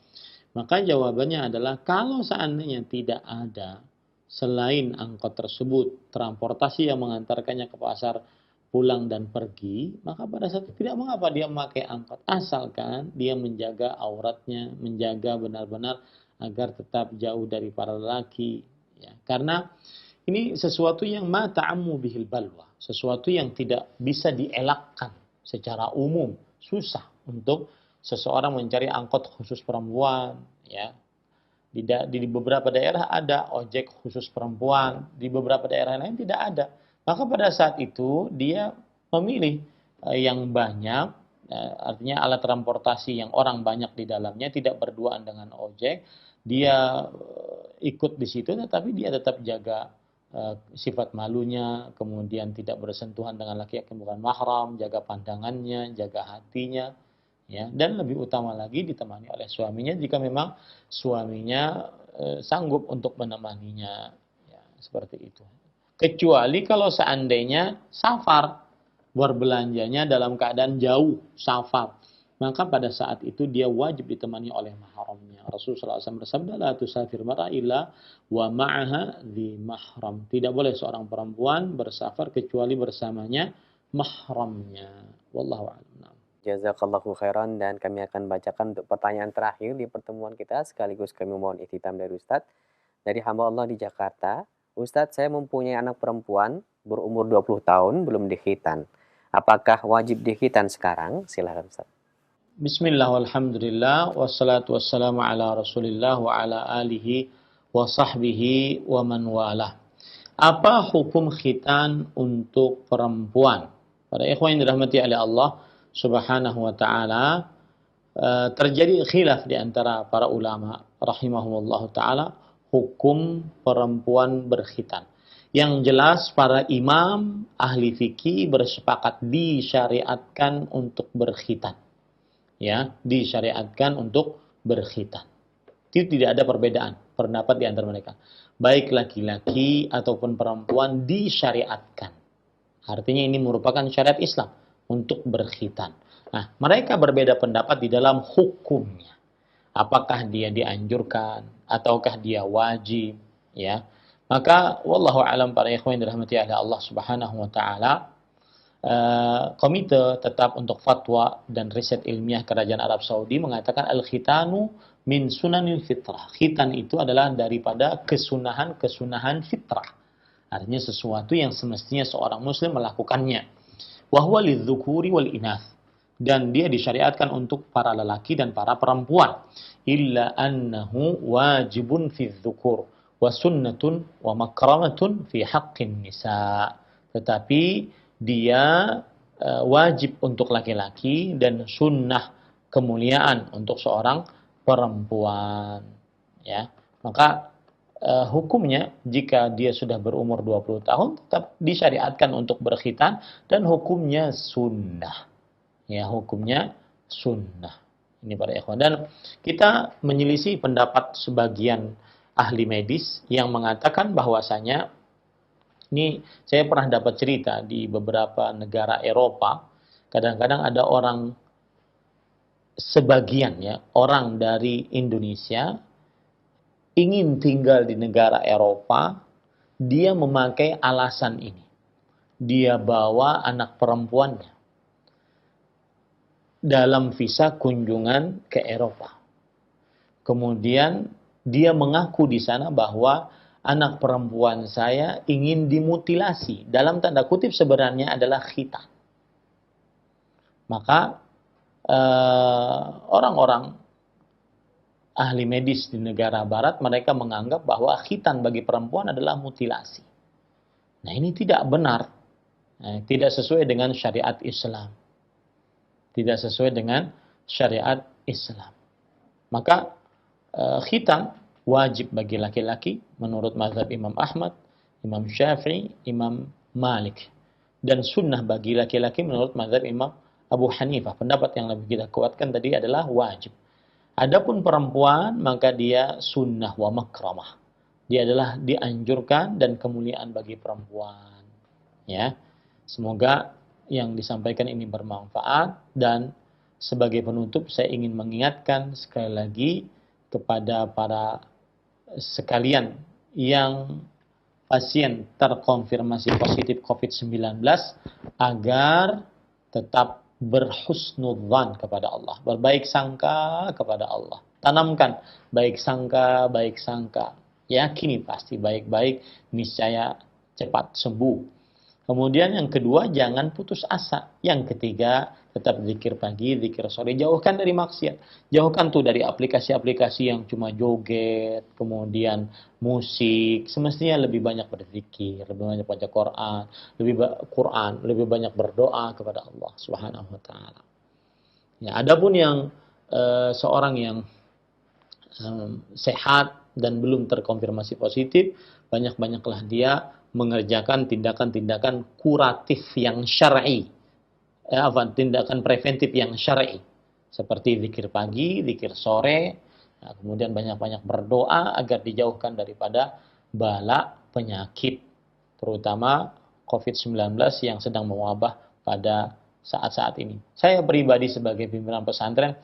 maka jawabannya adalah kalau seandainya tidak ada selain angkot tersebut transportasi yang mengantarkannya ke pasar, pulang dan pergi, maka pada saat itu tidak mengapa dia memakai angkot, asalkan dia menjaga auratnya, menjaga benar-benar agar tetap jauh dari para lelaki. Ya, karena ini sesuatu yang ma ta'ammu bihil balwa, sesuatu yang tidak bisa dielakkan secara umum. Susah untuk seseorang mencari angkot khusus perempuan, ya. Di beberapa daerah ada ojek khusus perempuan, di beberapa daerah lain tidak ada. Maka pada saat itu dia memilih yang banyak artinya alat transportasi yang orang banyak di dalamnya, tidak berduaan dengan ojek, dia ikut di situ, tetapi dia tetap jaga sifat malunya, kemudian tidak bersentuhan dengan laki-laki yang bukan mahram, jaga pandangannya, jaga hatinya, ya, dan lebih utama lagi ditemani oleh suaminya jika memang suaminya sanggup untuk menemaninya, ya, seperti itu. Kecuali kalau seandainya safar, berbelanjanya dalam keadaan jauh, safar, maka pada saat itu dia wajib ditemani oleh mahramnya. Rasulullah SAW bersabda, la tusafir mar'a illa wa ma'aha dhi mahram. Tidak boleh seorang perempuan bersafar kecuali bersamanya mahramnya. Wallahu a'lam. Jazakallahu khairan, dan kami akan bacakan untuk pertanyaan terakhir di pertemuan kita, sekaligus kami mohon ihtitam dari Ustadz. Dari hamba Allah di Jakarta, Ustadz, saya mempunyai anak perempuan berumur 20 tahun, belum dikhitan. Apakah wajib dikhitan sekarang? Silakan Ustadz. Bismillah, walhamdulillah, wassalatu wassalamu ala rasulillah wa ala alihi wa sahbihi wa man walah. Apa hukum khitan untuk perempuan? Para ikhwan yang dirahmati oleh Allah subhanahu wa ta'ala, terjadi khilaf di antara para ulama rahimahumullah ta'ala hukum perempuan berkhitan. Yang jelas para imam ahli fikih bersepakat disyariatkan untuk berkhitan. Ya, disyariatkan untuk berkhitan. Itu tidak ada perbedaan pendapat di antara mereka. Baik laki-laki ataupun perempuan disyariatkan. Artinya ini merupakan syariat Islam untuk berkhitan. Nah, mereka berbeda pendapat di dalam hukumnya. Apakah dia dianjurkan ataukah dia wajib, ya. Maka wallahu alam, para ikhwan dirahmati oleh Allah Subhanahu wa taala, Komite Tetap untuk Fatwa dan Riset Ilmiah Kerajaan Arab Saudi mengatakan al-khitanu min sunanil fitrah. Khitan itu adalah daripada kesunahan-kesunahan fitrah. Artinya sesuatu yang semestinya seorang muslim melakukannya. Wa huwa lidzukuri wal inath. Dan dia disyariatkan untuk para lelaki dan para perempuan. Illa annahu wajibun fi dzukur wa sunnatun wa makramatun fi haqqin nisa. Tetapi dia wajib untuk laki-laki dan sunnah kemuliaan untuk seorang perempuan, ya. Maka hukumnya jika dia sudah berumur 20 tahun tetap disyariatkan untuk berkhitan dan hukumnya sunnah. Ya, hukumnya sunnah. Ini para ikhwan, dan kita menyelisih pendapat sebagian ahli medis yang mengatakan bahwasanya, ini saya pernah dapat cerita di beberapa negara Eropa, kadang-kadang ada orang, sebagian ya, orang dari Indonesia ingin tinggal di negara Eropa, dia memakai alasan ini. Dia bawa anak perempuannya dalam visa kunjungan ke Eropa. Kemudian dia mengaku di sana bahwa anak perempuan saya ingin dimutilasi. Dalam tanda kutip sebenarnya adalah khitan. Maka orang-orang ahli medis di negara barat, mereka menganggap bahwa khitan bagi perempuan adalah mutilasi. Nah, ini tidak benar. Tidak sesuai dengan syariat Islam. Tidak sesuai dengan syariat Islam. Maka khitan wajib bagi laki-laki menurut mazhab Imam Ahmad, Imam Syafi'i, Imam Malik. Dan sunnah bagi laki-laki menurut mazhab Imam Abu Hanifah. Pendapat yang lebih kita kuatkan tadi adalah wajib. Adapun perempuan, maka dia sunnah wa makramah. Dia adalah dianjurkan dan kemuliaan bagi perempuan. Ya, semoga yang disampaikan ini bermanfaat, dan sebagai penutup saya ingin mengingatkan sekali lagi kepada para sekalian yang pasien terkonfirmasi positif COVID-19 agar tetap berhusnudzan kepada Allah, berbaik sangka kepada Allah. Tanamkan baik sangka, yakini pasti baik-baik, niscaya cepat sembuh. Kemudian yang kedua, jangan putus asa. Yang ketiga, tetap zikir pagi, zikir sore. Jauhkan dari maksiat. Jauhkan tuh dari aplikasi-aplikasi yang cuma joget, kemudian musik. Semestinya lebih banyak berzikir, lebih banyak baca Quran, lebih banyak berdoa kepada Allah Subhanahu wa taala. Ya, adapun yang seorang yang sehat dan belum terkonfirmasi positif, banyak-banyaklah dia mengerjakan tindakan-tindakan kuratif yang syar'i, tindakan preventif yang syar'i, seperti zikir pagi, zikir sore, nah, kemudian banyak-banyak berdoa agar dijauhkan daripada bala penyakit, terutama COVID-19 yang sedang mewabah pada saat-saat ini. Saya pribadi sebagai pimpinan pesantren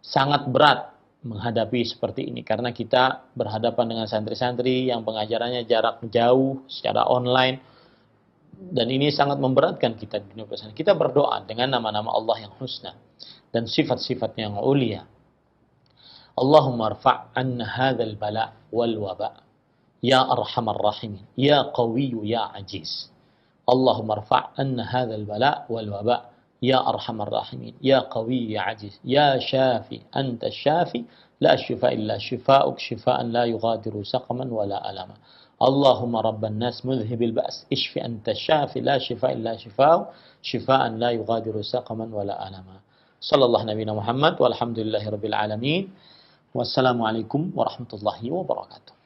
sangat berat menghadapi seperti ini karena kita berhadapan dengan santri-santri yang pengajarannya jarak jauh secara online, dan ini sangat memberatkan kita di dunia pesantren. Kita berdoa dengan nama-nama Allah yang husna dan sifat-sifat yang ulia. Allahumma rfa' anna hadzal bala wal waba ya arhamar rahimin ya qawiyyu ya aziz. Allahumma rfa' anna hadzal bala wal waba ya arhamar rahimin ya qawiyyu ya aziz ya syafi anta syafi la shifa illa shifa'uk shifaan la yughadiru saqaman wala alama. Allahumma rabban nas mudhibil ba's ishfi anta syafi la shifa illa shifa'uk shifaan la yughadiru saqaman wala alama. Sallallahu nabiyana Muhammad walhamdulillahi rabbil alamin. Wassalamualaikum warahmatullahi wabarakatuh.